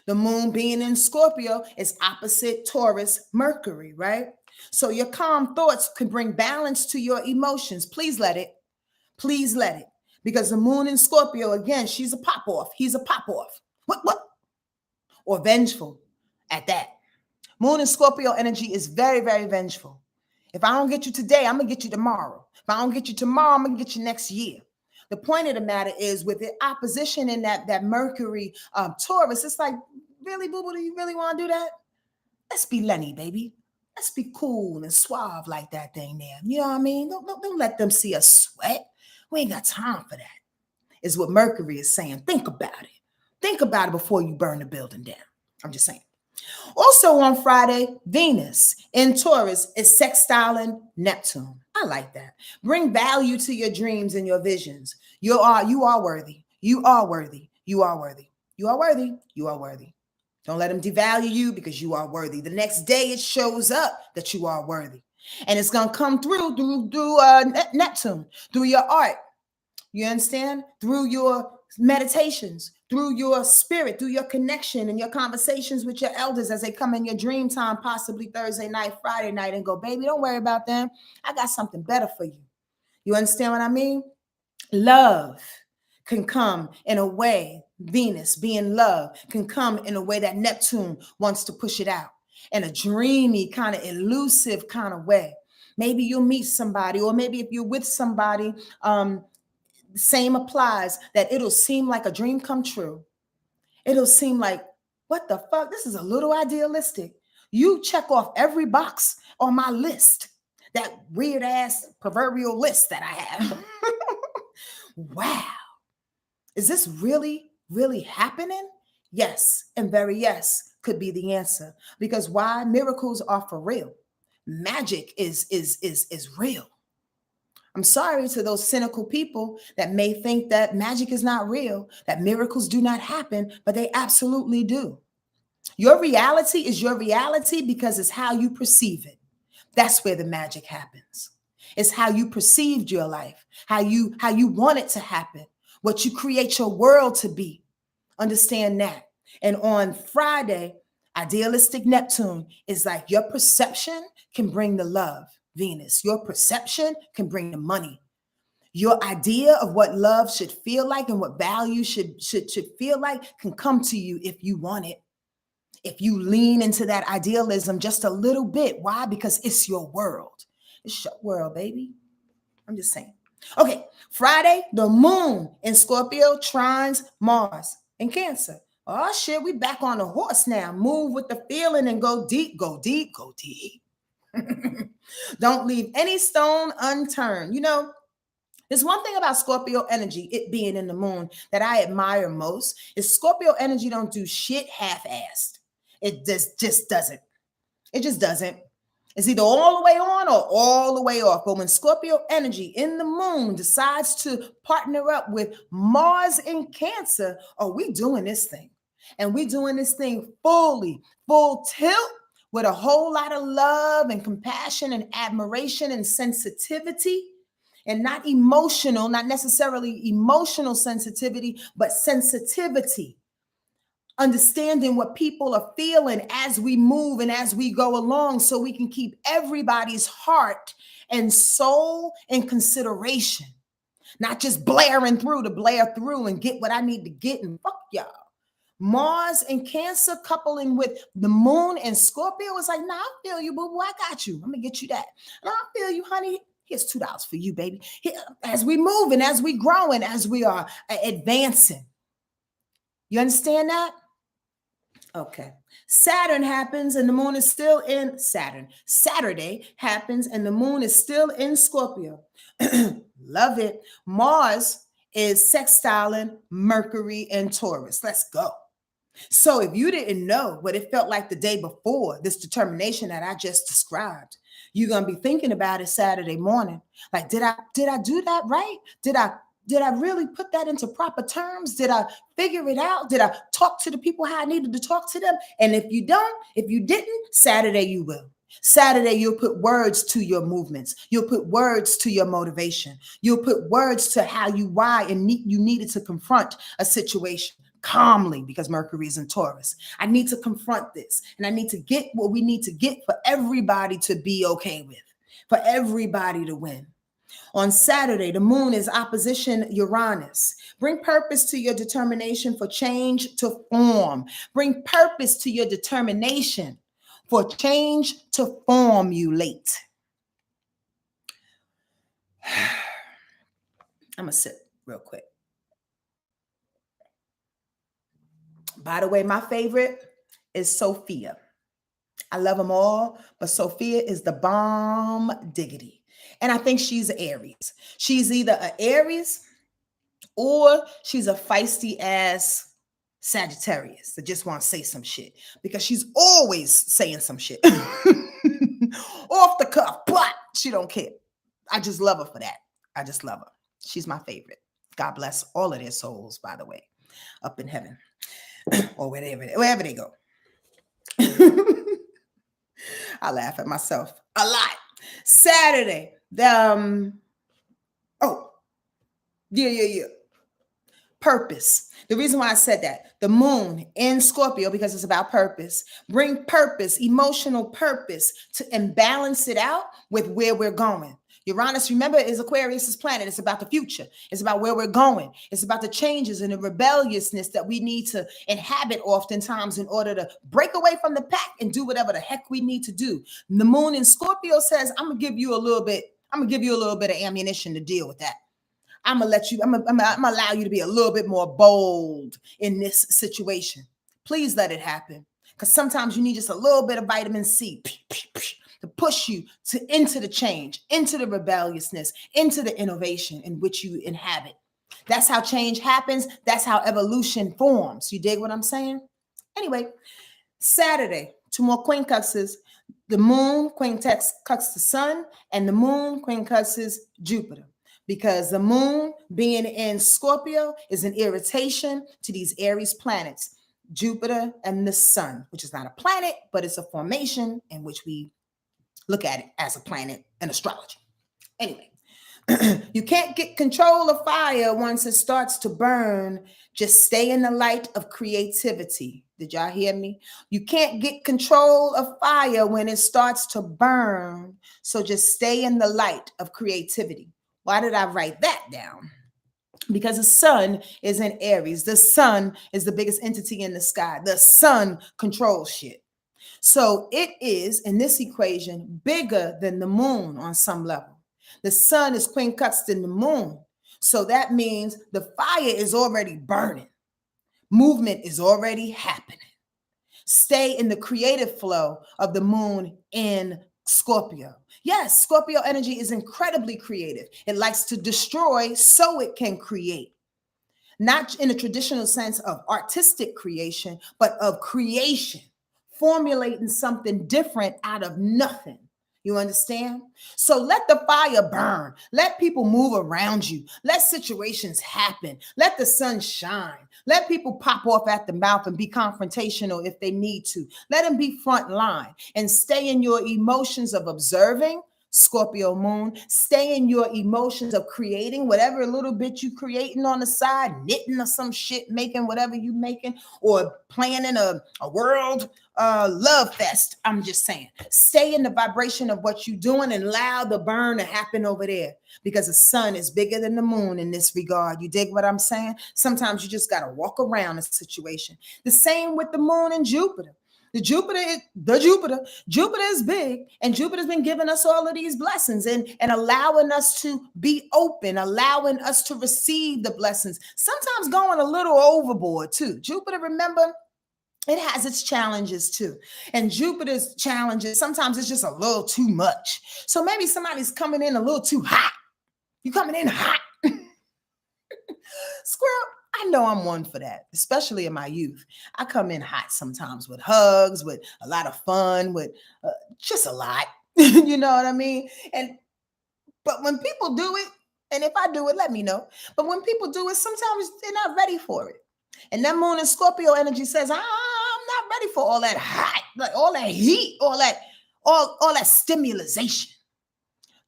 The moon being in Scorpio is opposite Taurus Mercury, right? So your calm thoughts can bring balance to your emotions. Please let it. Please let it. Because the moon in Scorpio, again, she's a pop-off. He's a pop-off. What? Or vengeful at that. Moon in Scorpio energy is very, very vengeful. If I don't get you today, I'm going to get you tomorrow. If I don't get you tomorrow, I'm going to get you next year. The point of the matter is, with the opposition in that Mercury Taurus, it's like, really, boo-boo, do you really want to do that? Let's be Lenny, baby. Let's be cool and suave like that thing there. You know what I mean? Don't let them see us sweat. We ain't got time for that, is what Mercury is saying. Think about it. Think about it before you burn the building down. I'm just saying. Also on Friday, Venus in Taurus is sextiling Neptune. I like that. Bring value to your dreams and your visions. You are worthy. You are worthy. You are worthy. You are worthy. You are worthy. Don't let them devalue you, because you are worthy. The next day it shows up that you are worthy. And it's going to come through Neptune, through your art. You understand? Through your meditations, through your spirit, through your connection and your conversations with your elders as they come in your dream time, possibly Thursday night, Friday night, and go, baby, don't worry about them. I got something better for you. You understand what I mean? Love can come in a way, Venus being love, can come in a way that Neptune wants to push it out, in a dreamy, kind of elusive kind of way. Maybe you'll meet somebody, or maybe if you're with somebody, same applies, that it'll seem like a dream come true. It'll seem like What the fuck? This is a little idealistic. You check off every box on my list, that weird ass proverbial list that I have. Wow. Is this really, really happening? Yes, and very yes could be the answer. Because why? Miracles are for real. Magic is real. I'm sorry to those cynical people that may think that magic is not real, that miracles do not happen, but they absolutely do. Your reality is your reality because it's how you perceive it. That's where the magic happens. It's how you perceived your life, how you want it to happen, what you create your world to be. Understand that. And on Friday, idealistic Neptune is like your perception can bring the love, Venus. Your perception can bring the money. Your idea of what love should feel like and what value should feel like can come to you if you want it. If you lean into that idealism just a little bit. Why? Because it's your world. It's your world, baby. I'm just saying. Okay, Friday, the moon in Scorpio trines Mars in Cancer. Oh shit, we back on the horse now. Move with the feeling and go deep, go deep, go deep. Don't leave any stone unturned. You know, there's one thing about Scorpio energy, it being in the moon, that I admire most is Scorpio energy don't do shit half-assed. It just doesn't. It just doesn't. It's either all the way on or all the way off. But when Scorpio energy in the moon decides to partner up with Mars in Cancer, oh, we doing this thing. And we doing this thing fully, full tilt, with a whole lot of love and compassion and admiration and sensitivity. And not emotional, not necessarily emotional sensitivity, but sensitivity. Understanding what people are feeling as we move and as we go along, so we can keep everybody's heart and soul in consideration. Not just blaring through to blare through and get what I need to get and fuck y'all. Mars and Cancer coupling with the moon and Scorpio is like, nah, I feel you, boo boo. I got you. I'm gonna get you that. And I feel you, honey. Here's $2 for you, baby. Here, as we move and as we grow and as we are advancing. You understand that? Okay. Saturn happens and the moon is still in Saturn. Saturday happens and the moon is still in Scorpio. Love it. Mars is sextiling Mercury and Taurus. Let's go. So if you didn't know what it felt like the day before, this determination that I just described, you're going to be thinking about it Saturday morning. Like, did I do that right? Did I really put that into proper terms? Did I figure it out? Did I talk to the people how I needed to talk to them? And if you didn't, Saturday you will. Saturday, you'll put words to your movements. You'll put words to your motivation. You'll put words to how you needed to confront a situation calmly, because Mercury is in Taurus. I need to confront this, and I need to get what we need to get for everybody to be okay with, for everybody to win. On Saturday, the moon is opposition Uranus. Bring purpose to your determination for change to form. Bring purpose to your determination for change to form, you late. I'm going to sit real quick. By the way, my favorite is Sophia. I love them all, but Sophia is the bomb diggity. And I think she's an Aries. She's either an Aries or she's a feisty ass Sagittarius that just wants to say some shit, because she's always saying some shit off the cuff, but she don't care. I just love her for that. I just love her. She's my favorite. God bless all of their souls, by the way, up in heaven or wherever they go. I laugh at myself a lot. Saturday, purpose. The reason why I said that, the moon in Scorpio, because it's about purpose. Bring purpose, emotional purpose, and balance it out with where we're going. Uranus, remember, is Aquarius's planet. It's about the future. It's about where we're going. It's about the changes and the rebelliousness that we need to inhabit oftentimes in order to break away from the pack and do whatever the heck we need to do. And the moon in Scorpio says, I'm gonna give you a little bit of ammunition to deal with that. I'm gonna allow you to be a little bit more bold in this situation. Please let it happen. Because sometimes you need just a little bit of vitamin C to push you into the change, into the rebelliousness, into the innovation in which you inhabit. That's how change happens. That's how evolution forms. You dig what I'm saying? Anyway, Saturday, 2 more quincunxes. The moon quincunx the sun, and the moon quincunxes Jupiter. Because the moon being in Scorpio is an irritation to these Aries planets, Jupiter and the sun, which is not a planet, but it's a formation in which we look at it as a planet in astrology. Anyway, you can't get control of fire once it starts to burn. Just stay in the light of creativity. Did y'all hear me? You can't get control of fire when it starts to burn. So just stay in the light of creativity. Why did I write that down? Because the sun is in Aries. The sun is the biggest entity in the sky. The sun controls shit. So it is, in this equation, bigger than the moon on some level. The sun is quincunxed in the moon. So that means the fire is already burning. Movement is already happening. Stay in the creative flow of the moon in Scorpio. Yes, Scorpio energy is incredibly creative. It likes to destroy so it can create. Not in a traditional sense of artistic creation, but of creation, formulating something different out of nothing. You understand? So let the fire burn. Let people move around you. Let situations happen. Let the sun shine. Let people pop off at the mouth and be confrontational if they need to. Let them be front line and stay in your emotions of observing, Scorpio moon. Stay in your emotions of creating whatever little bit you creating on the side, knitting or some shit, making whatever you making, or planning a world love fest. I'm just saying, stay in the vibration of what you're doing and allow the burn to happen over there, because the sun is bigger than the moon in this regard. You dig what I'm saying? Sometimes you just got to walk around a situation. The same with the moon and Jupiter. Jupiter is big, and Jupiter's been giving us all of these blessings and allowing us to be open, allowing us to receive the blessings, sometimes going a little overboard too. Jupiter, remember, it has its challenges too. And Jupiter's challenges, sometimes it's just a little too much. So maybe somebody's coming in a little too hot. You coming in hot. Squirrel, I know I'm one for that, especially in my youth. I come in hot sometimes with hugs, with a lot of fun, with just a lot. You know what I mean? But when people do it, and if I do it, let me know. But when people do it, sometimes they're not ready for it. And that moon and Scorpio energy says, I'm not ready for all that hot, like all that heat, all that stimulation.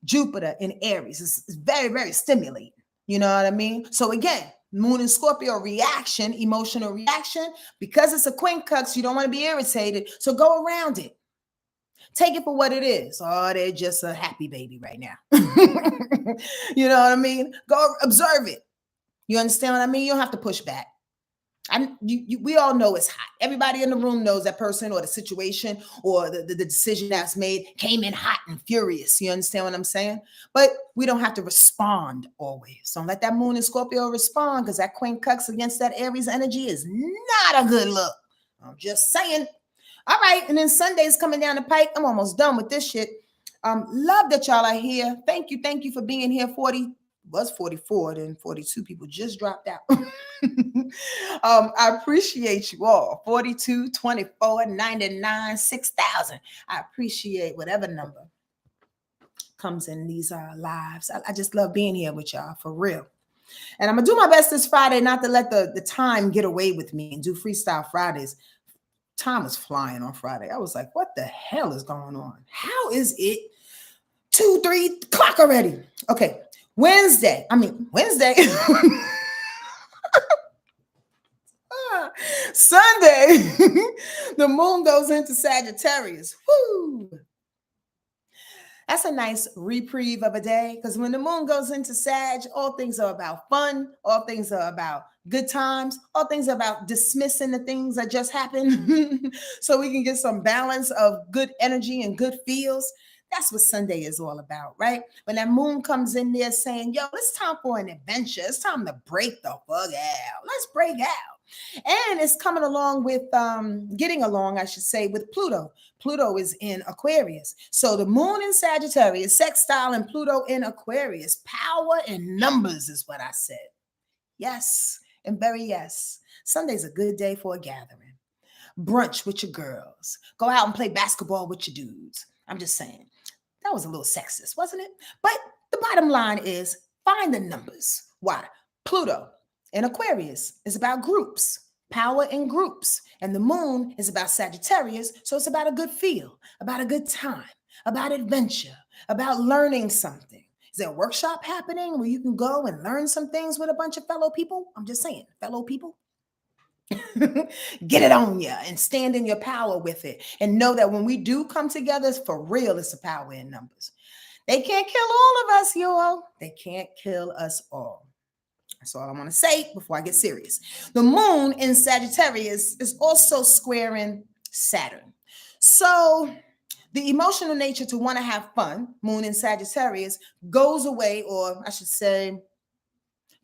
Jupiter in Aries is very, very stimulating. You know what I mean? So again, moon and Scorpio reaction, emotional reaction, because it's a quincunx, you don't want to be irritated. So go around it. Take it for what it is. Oh, they're just a happy baby right now. You know what I mean? Go observe it. You understand what I mean? You don't have to push back. We all know it's hot. Everybody in the room knows that person or the situation or the decision that's made came in hot and furious. You understand what I'm saying? But we don't have to respond always. Don't let that moon in Scorpio respond, because that quincunx against that Aries energy is not a good look. I'm just saying. All right. And then Sunday's coming down the pike. I'm almost done with this shit. Love that y'all are here. Thank you. Thank you for being here. 40 was 44, then 42 people just dropped out. I appreciate you all. 42, 24, 99, 6,000. I appreciate whatever number comes in these lives. I just love being here with y'all, for real. And I'm going to do my best this Friday not to let the time get away with me and do Freestyle Fridays. Time is flying on Friday. I was like, what the hell is going on? How is it 2, 3 o'clock already? Okay. Wednesday. Sunday, the moon goes into Sagittarius. Woo! That's a nice reprieve of a day, because when the moon goes into Sag, all things are about fun. All things are about good times. All things are about dismissing the things that just happened so we can get some balance of good energy and good feels. That's what Sunday is all about, right? When that moon comes in there saying, yo, it's time for an adventure. It's time to break the fuck out. Let's break out. And it's coming along with, getting along, I should say, with Pluto. Pluto is in Aquarius. So the moon in Sagittarius, sextile, and Pluto in Aquarius. Power in numbers is what I said. Yes, and very yes. Sunday's a good day for a gathering. Brunch with your girls. Go out and play basketball with your dudes. I'm just saying. That was a little sexist, wasn't it? But the bottom line is find the numbers. Why? Pluto in Aquarius is about groups, power in groups. And the moon is about Sagittarius. So it's about a good feel, about a good time, about adventure, about learning something. Is there a workshop happening where you can go and learn some things with a bunch of fellow people? I'm just saying, fellow people. Get it on you and stand in your power with it. And know that when we do come together, it's for real, it's the power in numbers. They can't kill all of us, y'all. They can't kill us all. That's all I want to say before I get serious. The moon in Sagittarius is also squaring Saturn. So the emotional nature to want to have fun, moon in Sagittarius, goes away, or I should say,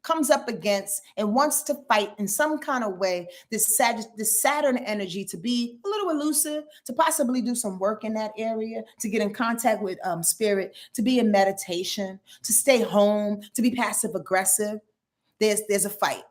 comes up against and wants to fight in some kind of way this Saturn energy to be a little elusive, to possibly do some work in that area, to get in contact with spirit, to be in meditation, to stay home, to be passive aggressive. There's a fight.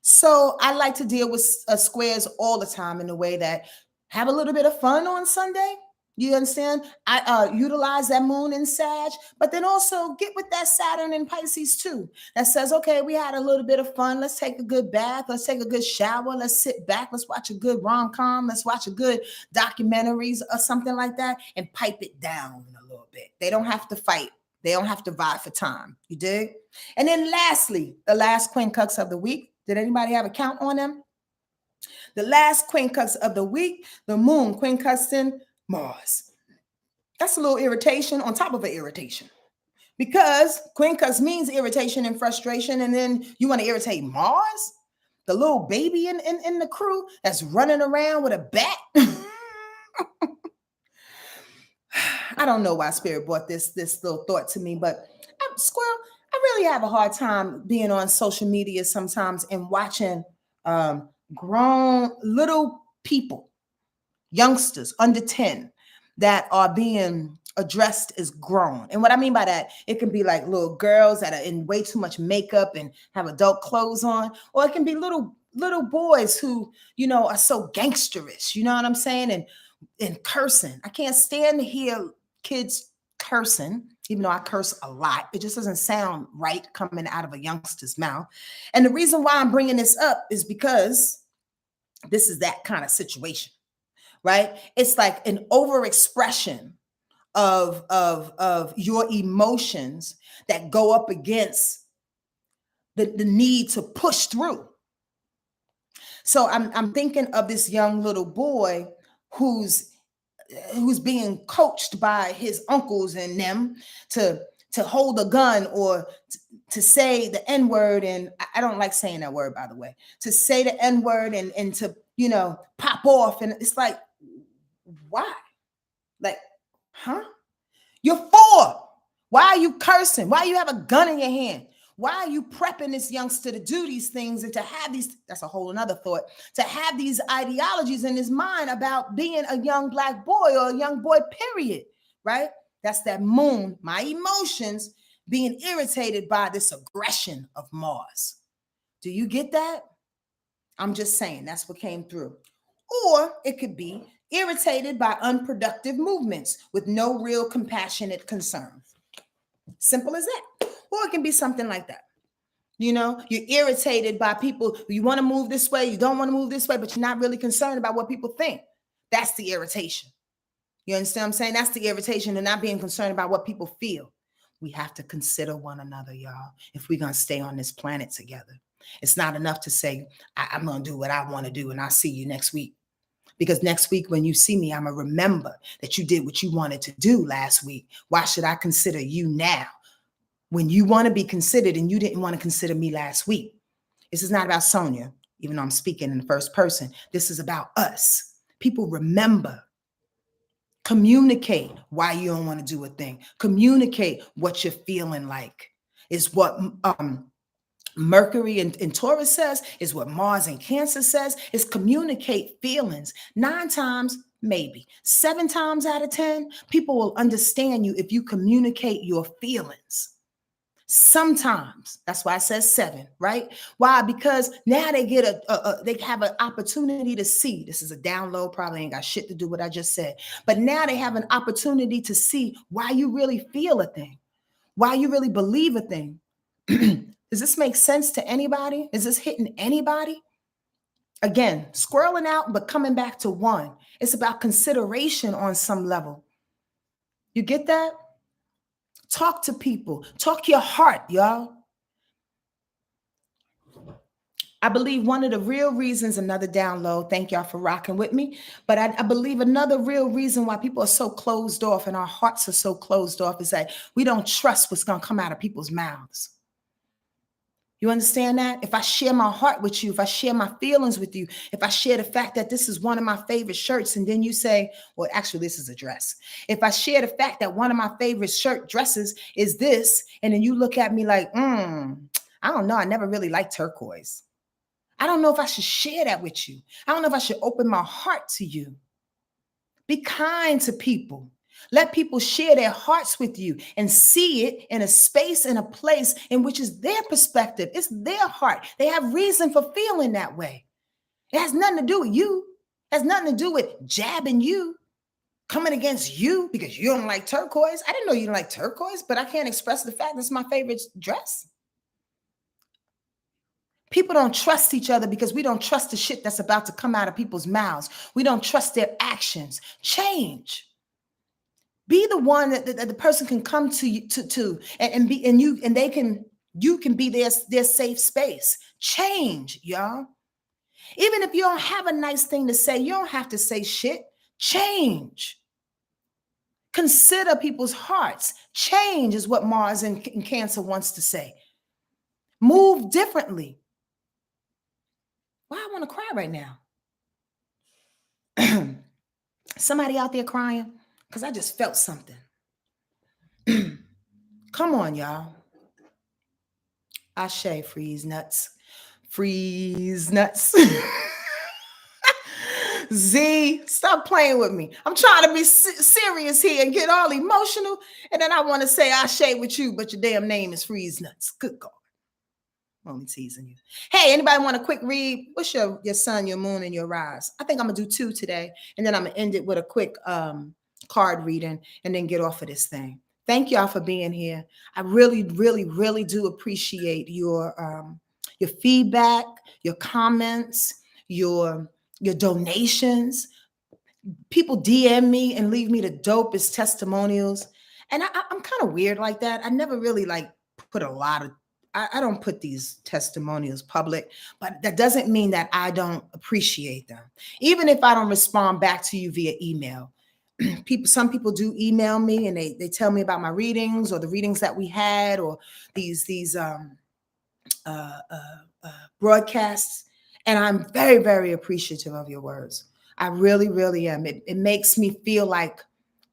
So I like to deal with squares all the time in a way that have a little bit of fun on Sunday. You understand? I utilize that moon in Sag, but then also get with that Saturn in Pisces too. That says, okay, we had a little bit of fun. Let's take a good bath. Let's take a good shower. Let's sit back. Let's watch a good rom-com. Let's watch a good documentaries or something like that and pipe it down a little bit. They don't have to fight. They don't have to vie for time. You dig? And then lastly, the last quincunx of the week. Did anybody have a count on them? The last quincunx of the week, the moon quincunxing Mars. That's a little irritation on top of an irritation, because quincunx means irritation and frustration, and then you want to irritate Mars, the little baby in the crew that's running around with a bat. I don't know why Spirit brought this little thought to me, but Squirrel, I really have a hard time being on social media sometimes and watching grown little people, youngsters under 10, that are being addressed as grown. And what I mean by that, it can be like little girls that are in way too much makeup and have adult clothes on, or it can be little boys who, are so gangsterish, you know what I'm saying? And cursing. I can't stand to hear kids cursing, even though I curse a lot. It just doesn't sound right coming out of a youngster's mouth. And the reason why I'm bringing this up is because this is that kind of situation, right? It's like an overexpression of your emotions that go up against the need to push through. So I'm thinking of this young little boy who's being coached by his uncles and them to hold a gun or to say the N-word. And I don't like saying that word, by the way, to say the N-word and to, pop off. And it's like, why? Like, huh? You're 4. Why are you cursing? Why you have a gun in your hand? Why are you prepping this youngster to do these things and to have these, that's a whole another thought, to have these ideologies in his mind about being a young Black boy or a young boy, period, right? That's that moon, my emotions being irritated by this aggression of Mars. Do you get that? I'm just saying that's what came through. Or it could be irritated by unproductive movements with no real compassionate concern. Simple as that. Or it can be something like that. You're irritated by people. You want to move this way. You don't want to move this way, but you're not really concerned about what people think. That's the irritation. You understand what I'm saying? That's the irritation, and not being concerned about what people feel. We have to consider one another, y'all, if we're going to stay on this planet together. It's not enough to say, I'm going to do what I want to do, and I'll see you next week. Because next week when you see me, I'm going to remember that you did what you wanted to do last week. Why should I consider you now when you want to be considered and you didn't want to consider me last week? This is not about Sonja, even though I'm speaking in the first person. This is about us. People remember. Communicate why you don't want to do a thing. Communicate what you're feeling like is what Mercury in Taurus says, is what Mars in Cancer says, is communicate feelings. 9 times, maybe 7 times out of 10, people will understand you if you communicate your feelings. Sometimes, that's why it says 7, right? Why? Because now they get they have an opportunity to see. This is a download, probably ain't got shit to do with what I just said. But now they have an opportunity to see why you really feel a thing, why you really believe a thing. Does this make sense to anybody? Is this hitting anybody? Again, squirreling out, but coming back to one. It's about consideration on some level. You get that? Talk to people. Talk your heart, y'all. I believe one of the real reasons, another download, thank y'all for rocking with me, but I believe another real reason why people are so closed off and our hearts are so closed off is that we don't trust what's going to come out of people's mouths. You understand that? If I share my heart with you, if I share my feelings with you, if I share the fact that this is one of my favorite shirts, and then you say, well, actually, this is a dress. If I share the fact that one of my favorite dresses is this, and then you look at me like, I don't know, I never really liked turquoise. I don't know if I should share that with you. I don't know if I should open my heart to you. Be kind to people. Let people share their hearts with you and see it in a space, in a place in which is their perspective. It's their heart. They have reason for feeling that way. It has nothing to do with you. It has nothing to do with jabbing you, coming against you because you don't like turquoise. I didn't know you didn't like turquoise, but I can't express the fact that's my favorite dress. People don't trust each other because we don't trust the shit that's about to come out of people's mouths. We don't trust their actions. Change. Be the one that the person can come to you and be, and you can be their safe space. Change, y'all. Even if you don't have a nice thing to say, you don't have to say shit. Change. Consider people's hearts. Change is what Mars in Cancer wants to say. Move differently. Why I want to cry right now? Somebody out there crying? Because I just felt something. Come on, y'all. Ashe, freeze nuts. Freeze nuts. Z, stop playing with me. I'm trying to be serious here and get all emotional. And then I want to say Ashe with you, but your damn name is Freeze Nuts. Good God. I'm only teasing you. Hey, anybody want a quick read? What's your sun, your moon, and your rise? I think I'm going to do 2 today. And then I'm going to end it with a quick card reading and then get off of this thing. Thank y'all for being here. I really, really, really do appreciate your feedback, your comments, your donations. People DM me and leave me the dopest testimonials. And I'm kind of weird like that. I never really put a lot of, I don't put these testimonials public, but that doesn't mean that I don't appreciate them. Even if I don't respond back to you via email. Some people do email me and they tell me about my readings or the readings that we had or these broadcasts. And I'm very, very appreciative of your words. I really, really am. It makes me feel like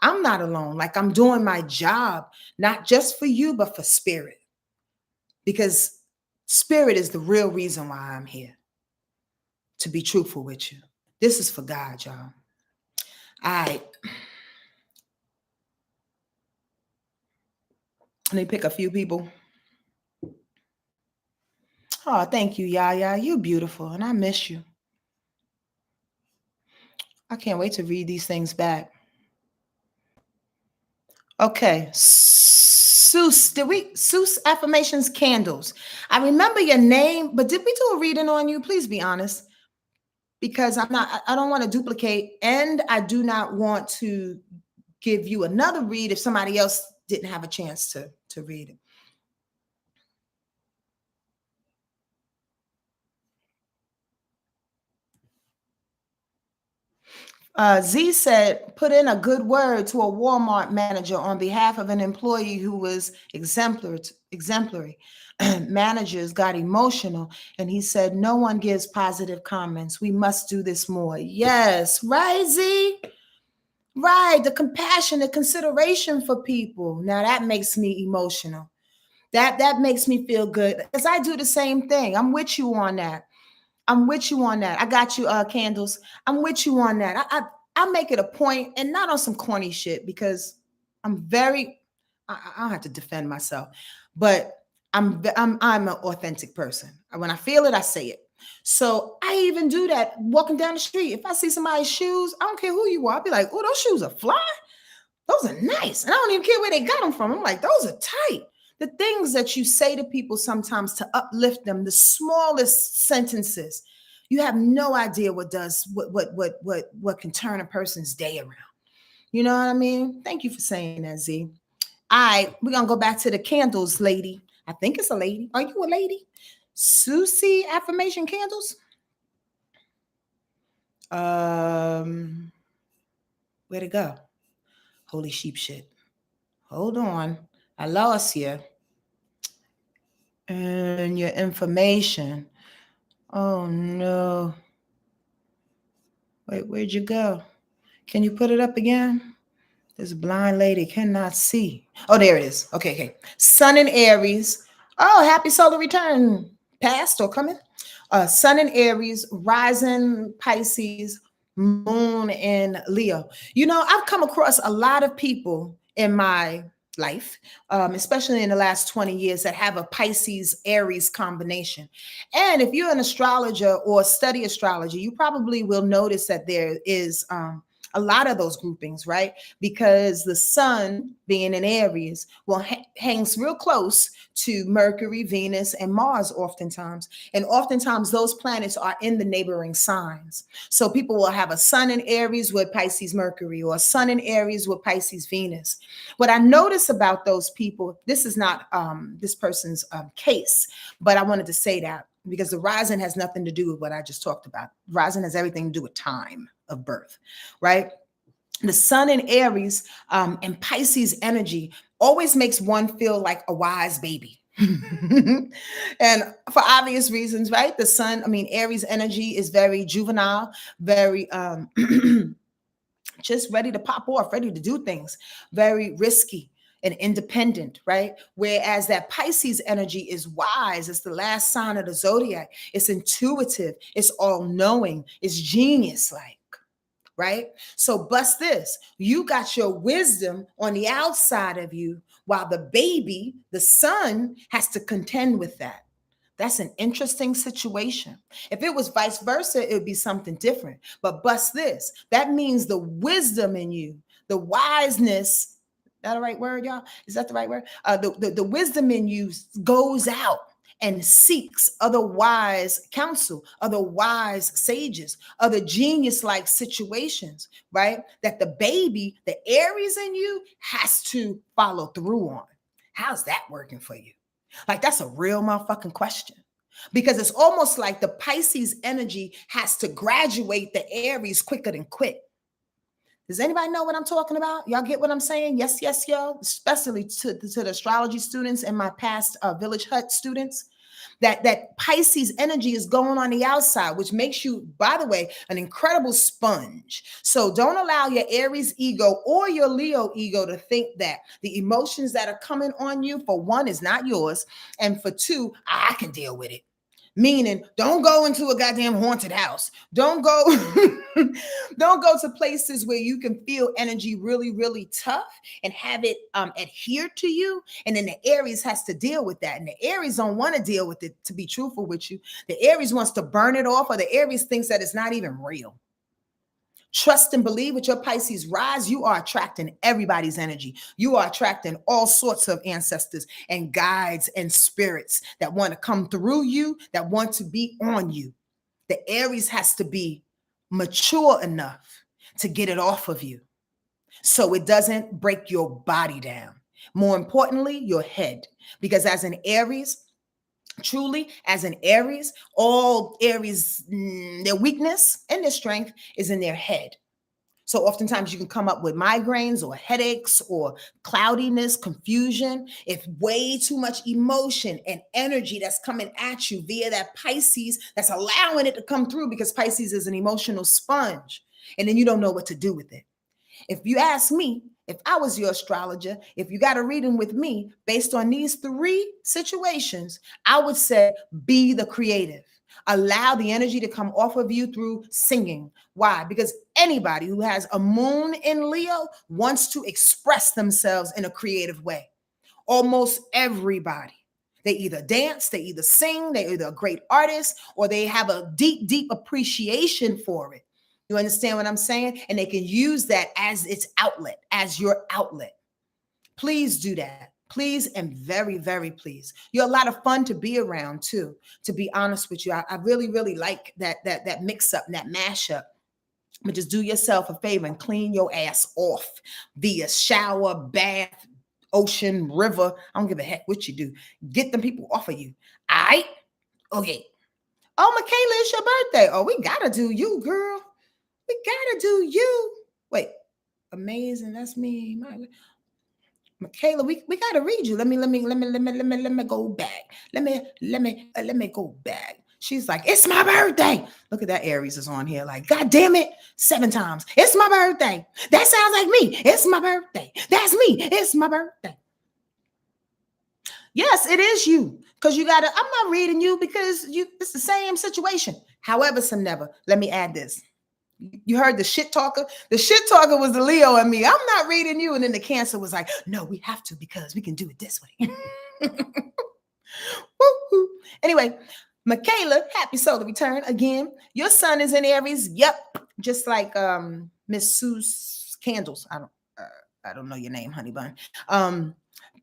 I'm not alone, like I'm doing my job, not just for you, but for spirit. Because spirit is the real reason why I'm here, to be truthful with you. This is for God, y'all. All right. Let me pick a few people. Oh, thank you, Yaya. You're beautiful, and I miss you. I can't wait to read these things back. Okay. Seuss Affirmations Candles. I remember your name, but did we do a reading on you? Please be honest. Because I don't want to duplicate, and I do not want to give you another read if somebody else didn't have a chance to read it. Z said, put in a good word to a Walmart manager on behalf of an employee who was exemplary. Managers got emotional and he said, no one gives positive comments. We must do this more. Yes, right, Z? Right, the compassion, the consideration for people. Now that makes me emotional. That makes me feel good because I do the same thing. I'm with you on that. I'm with you on that. I got you, candles. I'm with you on that. I make it a point, and not on some corny shit, because I'm very. I don't have to defend myself, but I'm an authentic person. When I feel it, I say it. So I even do that walking down the street. If I see somebody's shoes, I don't care who you are. I'll be like, oh, those shoes are fly. Those are nice. And I don't even care where they got them from. I'm like, those are tight. The things that you say to people sometimes to uplift them, the smallest sentences, you have no idea what can turn a person's day around. You know what I mean? Thank you for saying that, Z. All right, we're gonna go back to the candles, lady. I think it's a lady. Are you a lady? Susie affirmation candles. Where'd it go? Holy sheep shit. Hold on. I lost you. And your information. Oh no. Wait, where'd you go? Can you put it up again? This blind lady cannot see. Oh, there it is. Okay. Sun in Aries. Oh, happy solar return. Past or coming? Sun in Aries, rising Pisces, moon in Leo. You know, I've come across a lot of people in my life, especially in the last 20 years, that have a Pisces Aries combination. And if you're an astrologer or study astrology, you probably will notice that there is a lot of those groupings, right? Because the sun being in Aries hangs real close to Mercury, Venus, and Mars oftentimes. And oftentimes those planets are in the neighboring signs. So people will have a sun in Aries with Pisces Mercury, or a sun in Aries with Pisces Venus. What I notice about those people, this is not this person's case, but I wanted to say that because the rising has nothing to do with what I just talked about. Rising has everything to do with time of birth, right? The sun in Aries and Pisces energy always makes one feel like a wise baby. And for obvious reasons, right? The sun, Aries energy is very juvenile, very just ready to pop off, ready to do things, very risky and independent, right? Whereas that Pisces energy is wise. It's the last sign of the zodiac. It's intuitive. It's all-knowing. It's genius-like, right? So bust this. You got your wisdom on the outside of you, while the baby, the sun, has to contend with that. That's an interesting situation. If it was vice versa, it would be something different. But bust this. That means the wisdom in you, the wiseness, is that the right word, y'all? Is that the right word? The wisdom in you goes out and seeks other wise counsel, other wise sages, other genius-like situations, right? That the baby, the Aries in you, has to follow through on. How's that working for you? Like, that's a real motherfucking question. Because it's almost like the Pisces energy has to graduate the Aries quicker than quick. Does anybody know what I'm talking about? Y'all get what I'm saying? Yes, y'all. Especially to the astrology students and my past Village Hut students. That Pisces energy is going on the outside, which makes you, by the way, an incredible sponge. So don't allow your Aries ego or your Leo ego to think that the emotions that are coming on you, for one, is not yours. And for two, I can deal with it. Meaning, don't go into a goddamn haunted house. Don't go to places where you can feel energy really, really tough and have it adhere to you. And then the Aries has to deal with that. And the Aries don't want to deal with it, to be truthful with you. The Aries wants to burn it off, or the Aries thinks that it's not even real. Trust and believe with your Pisces rise, you are attracting everybody's energy. You are attracting all sorts of ancestors and guides and spirits that want to come through you, that want to be on you. The Aries has to be mature enough to get it off of you so it doesn't break your body down. More importantly, your head. Because as an Aries, truly, as an Aries, all Aries, their weakness and their strength is in their head. So oftentimes you can come up with migraines or headaches or cloudiness, confusion, if way too much emotion and energy that's coming at you via that Pisces that's allowing it to come through, because Pisces is an emotional sponge. And then you don't know what to do with it. If you ask me, if I was your astrologer, if you got a reading with me based on these 3 situations, I would say be the creative. Allow the energy to come off of you through singing. Why? Because anybody who has a moon in Leo wants to express themselves in a creative way. Almost everybody. They either dance, they either sing, they're either a great artist, or they have a deep, deep appreciation for it. You understand what I'm saying? And they can use that as its outlet, as your outlet. Please do that. Please and very, very please. You're a lot of fun to be around too. To be honest with you, I really, really like that mix up and that mashup. But just do yourself a favor and clean your ass off via shower, bath, ocean, river. I don't give a heck what you do. Get them people off of you. All right? Okay. Oh, Michaela, it's your birthday. Oh, we gotta do you, girl. We gotta do you. Wait, amazing. That's me. Michaela, we gotta read you. Let me go back. Let me go back. She's like, it's my birthday. Look at that. Aries is on here. Like, God damn it, 7 times. It's my birthday. That sounds like me. It's my birthday. That's me. It's my birthday. Yes, it is you. Because I'm not reading you because it's the same situation. However, some never. Let me add this. You heard the shit talker? The shit talker was the Leo and me. I'm not reading you. And then the Cancer was like, no, we have to because we can do it this way. Anyway, Michaela, happy solar return again. Your sun is in Aries. Yep. Just like Miss Sue's Candles. I don't know your name, honey bun.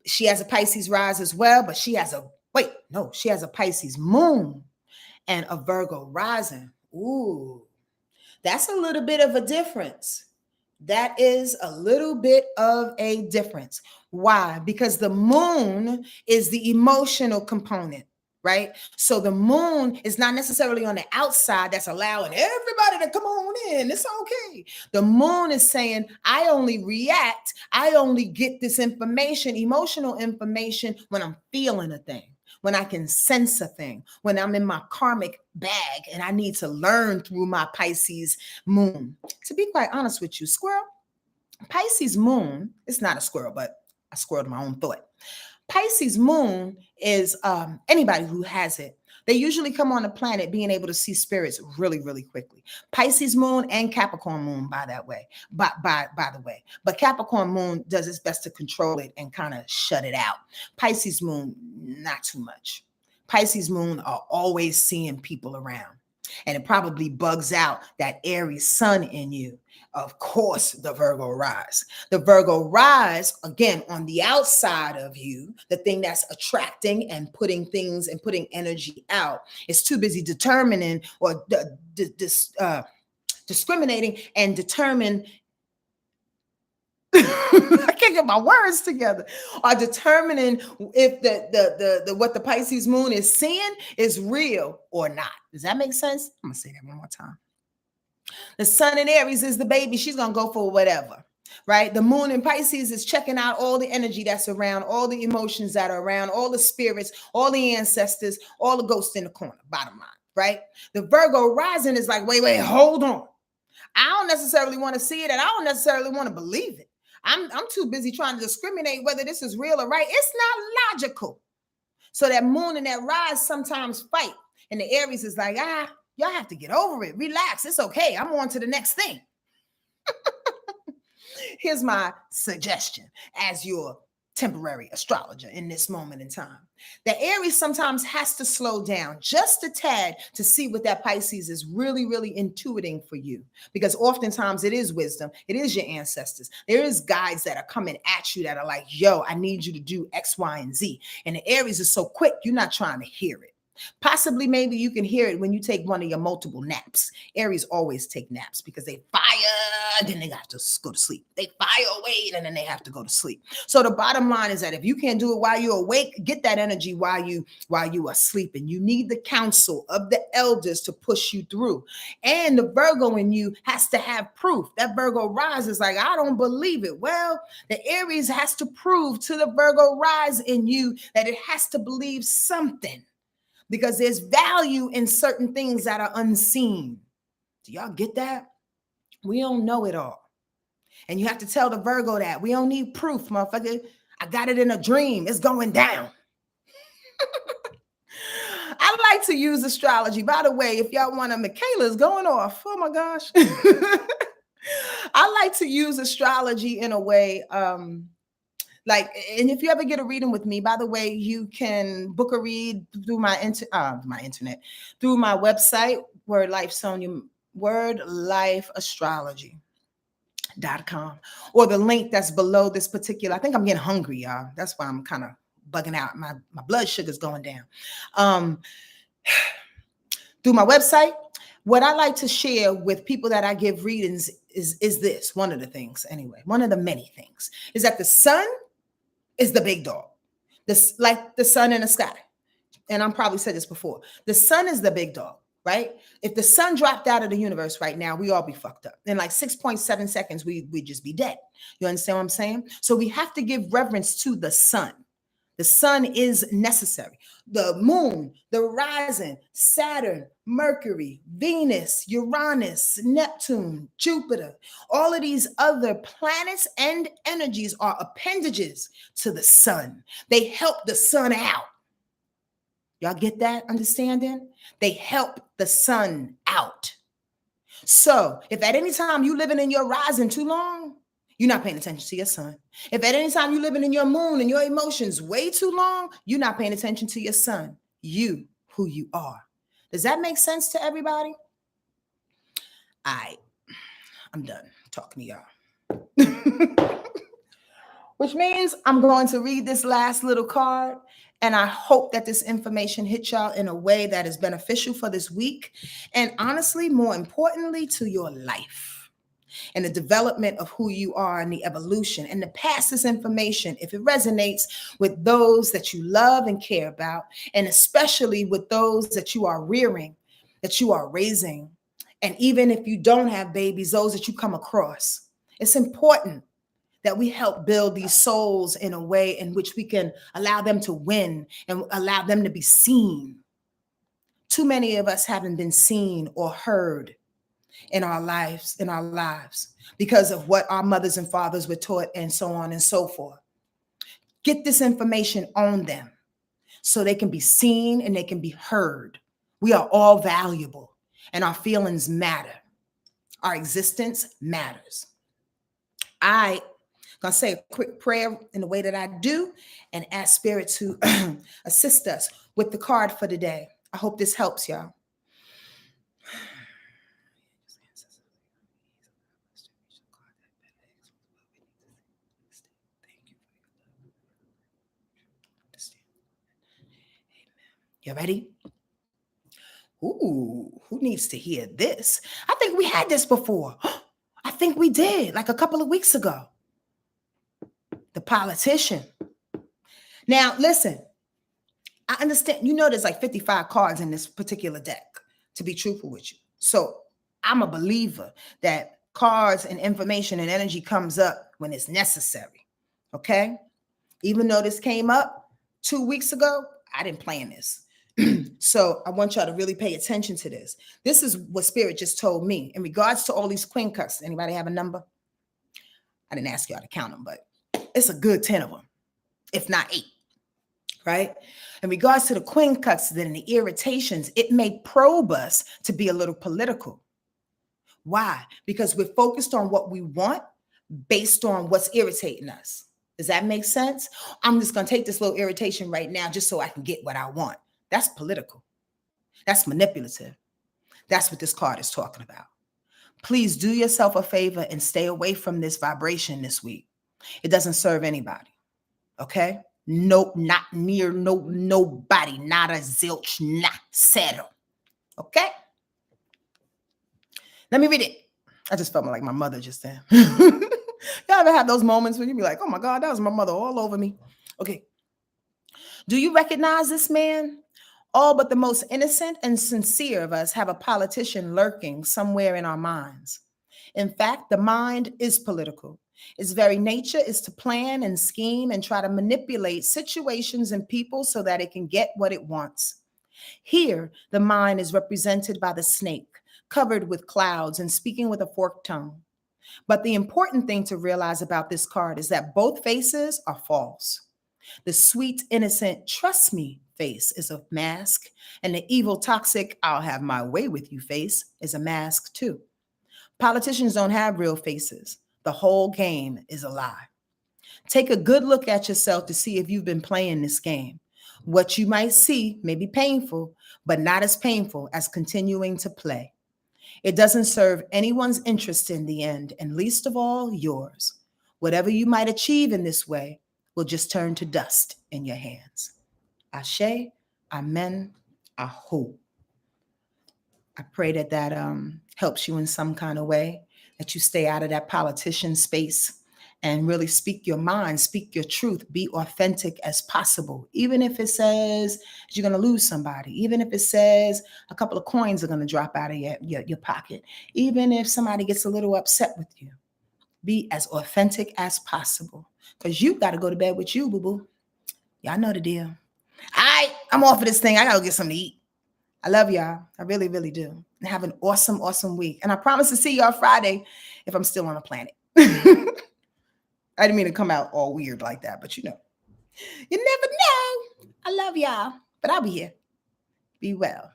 She has a Pisces rise as well, but she has a Pisces moon and a Virgo rising. Ooh. That's a little bit of a difference. That is a little bit of a difference. Why? Because the moon is the emotional component, right? So the moon is not necessarily on the outside that's allowing everybody to come on in. It's okay. The moon is saying, I only react. I only get this information, emotional information, when I'm feeling a thing. When I can sense a thing, when I'm in my karmic bag and I need to learn through my Pisces moon. To be quite honest with you, squirrel, Pisces moon, it's not a squirrel, but I squirreled my own thought. Pisces moon is anybody who has it. They usually come on the planet being able to see spirits really, really quickly. Pisces moon and Capricorn moon, by the way. But Capricorn moon does its best to control it and kind of shut it out. Pisces moon, not too much. Pisces moon are always seeing people around. And it probably bugs out that Aries sun in you. Of course, the Virgo rise. The Virgo rise, again, on the outside of you, the thing that's attracting and putting things and putting energy out, is too busy determining or discriminating and determine. I can't get my words together. Are determining if the what the Pisces moon is seeing is real or not. Does that make sense? I'm gonna say that one more time. The sun in Aries is the baby. She's going to go for whatever, right? The moon in Pisces is checking out all the energy that's around, all the emotions that are around, all the spirits, all the ancestors, all the ghosts in the corner, bottom line, right? The Virgo rising is like, wait, hold on. I don't necessarily want to see it and I don't necessarily want to believe it. I'm too busy trying to discriminate whether this is real or right. It's not logical. So that moon and that rise sometimes fight. And the Aries is like, y'all have to get over it. Relax. It's okay. I'm on to the next thing. Here's my suggestion as your temporary astrologer in this moment in time. The Aries sometimes has to slow down just a tad to see what that Pisces is really, really intuiting for you. Because oftentimes it is wisdom. It is your ancestors. There is guides that are coming at you that are like, yo, I need you to do X, Y, and Z. And the Aries is so quick, you're not trying to hear it. Possibly, maybe you can hear it when you take one of your multiple naps. Aries always take naps because they fire, then they have to go to sleep. They fire away, and then they have to go to sleep. So the bottom line is that if you can't do it while you're awake, get that energy while you are sleeping. You need the counsel of the elders to push you through. And the Virgo in you has to have proof. That Virgo rise is like, I don't believe it. Well, the Aries has to prove to the Virgo rise in you that it has to believe something. Because there's value in certain things that are unseen. Do y'all get that? We don't know it all. And you have to tell the Virgo that. We don't need proof, motherfucker. I got it in a dream. It's going down. I like to use astrology. By the way, if y'all want to, Michaela's going off. Oh my gosh. I like to use astrology in a way, like, and if you ever get a reading with me, by the way, you can book a read through my internet, through my website, wordlifeastrology.com, or the link that's below this particular. I think I'm getting hungry, y'all. That's why I'm kind of bugging out. My blood sugar's going down. Through my website, what I like to share with people that I give readings is this. One of the things, anyway, one of the many things is that the sun is the big dog. This, like the sun in the sky. And I'm probably said this before. The sun is the big dog, right? If the sun dropped out of the universe right now, we all be fucked up. In like 6.7 seconds, we'd just be dead. You understand what I'm saying? So we have to give reverence to the sun. The sun is necessary. The moon, the rising, Saturn, Mercury, Venus, Uranus, Neptune, Jupiter, all of these other planets and energies are appendages to the sun. They help the sun out. Y'all get that understanding? They help the sun out. So if at any time you living in your rising too long, you're not paying attention to your sun. If at any time you're living in your moon and your emotions way too long, you're not paying attention to your sun. You, who you are. Does that make sense to everybody? I'm done talking to y'all. Which means I'm going to read this last little card. And I hope that this information hits y'all in a way that is beneficial for this week. And honestly, more importantly, to your life and the development of who you are and the evolution, and to pass this information if it resonates with those that you love and care about, and especially with those that you are rearing, that you are raising. And even if you don't have babies, those that you come across. It's important that we help build these souls in a way in which we can allow them to win and allow them to be seen. Too many of us haven't been seen or heard in our lives, because of what our mothers and fathers were taught, and so on and so forth. Get this information on them so they can be seen and they can be heard. We are all valuable and our feelings matter. Our existence matters. I'm going to say a quick prayer in the way that I do and ask Spirit to assist us with the card for today. I hope this helps y'all. You ready? Ooh, who needs to hear this? I think we had this before. I think we did, like a couple of weeks ago. The politician. Now, listen, I understand, you know, there's like 55 cards in this particular deck, to be truthful with you. So I'm a believer that cards and information and energy comes up when it's necessary. Okay? Even though this came up 2 weeks ago, I didn't plan this. So I want y'all to really pay attention to this. This is what Spirit just told me in regards to all these queen cups. Anybody have a number? I didn't ask y'all to count them, but it's a good 10 of them, if not 8, right? In regards to the queen cups, then the irritations, it may probe us to be a little political. Why? Because we're focused on what we want based on what's irritating us. Does that make sense? I'm just going to take this little irritation right now just so I can get what I want. That's political. That's manipulative. That's what this card is talking about. Please do yourself a favor and stay away from this vibration this week. It doesn't serve anybody. Okay? Nope, not near, nobody, not a zilch, not settle. Okay? Let me read it. I just felt like my mother just then. Y'all ever have those moments when you be like, oh my God, that was my mother all over me? Okay. Do you recognize this man? All but the most innocent and sincere of us have a politician lurking somewhere in our minds. In fact, the mind is political. Its very nature is to plan and scheme and try to manipulate situations and people so that it can get what it wants. Here, the mind is represented by the snake, covered with clouds and speaking with a forked tongue. But the important thing to realize about this card is that both faces are false. The sweet, innocent, trust me face is a mask, and the evil, toxic, I'll have my way with you face is a mask too. Politicians don't have real faces. The whole game is a lie. Take a good look at yourself to see if you've been playing this game. What you might see may be painful, but not as painful as continuing to play. It doesn't serve anyone's interest in the end, and least of all, yours. Whatever you might achieve in this way will just turn to dust in your hands. Ashe, amen, ahu. I pray that that helps you in some kind of way, that you stay out of that politician space and really speak your mind, speak your truth, be authentic as possible. Even if it says you're going to lose somebody, even if it says a couple of coins are going to drop out of your pocket, even if somebody gets a little upset with you, be as authentic as possible, because you got to go to bed with you, boo-boo. Y'all know the deal. All right, I'm off of this thing. I got to get something to eat. I love y'all. I really, really do. And have an awesome, awesome week. And I promise to see y'all Friday if I'm still on the planet. I didn't mean to come out all weird like that, but you know. You never know. I love y'all, but I'll be here. Be well.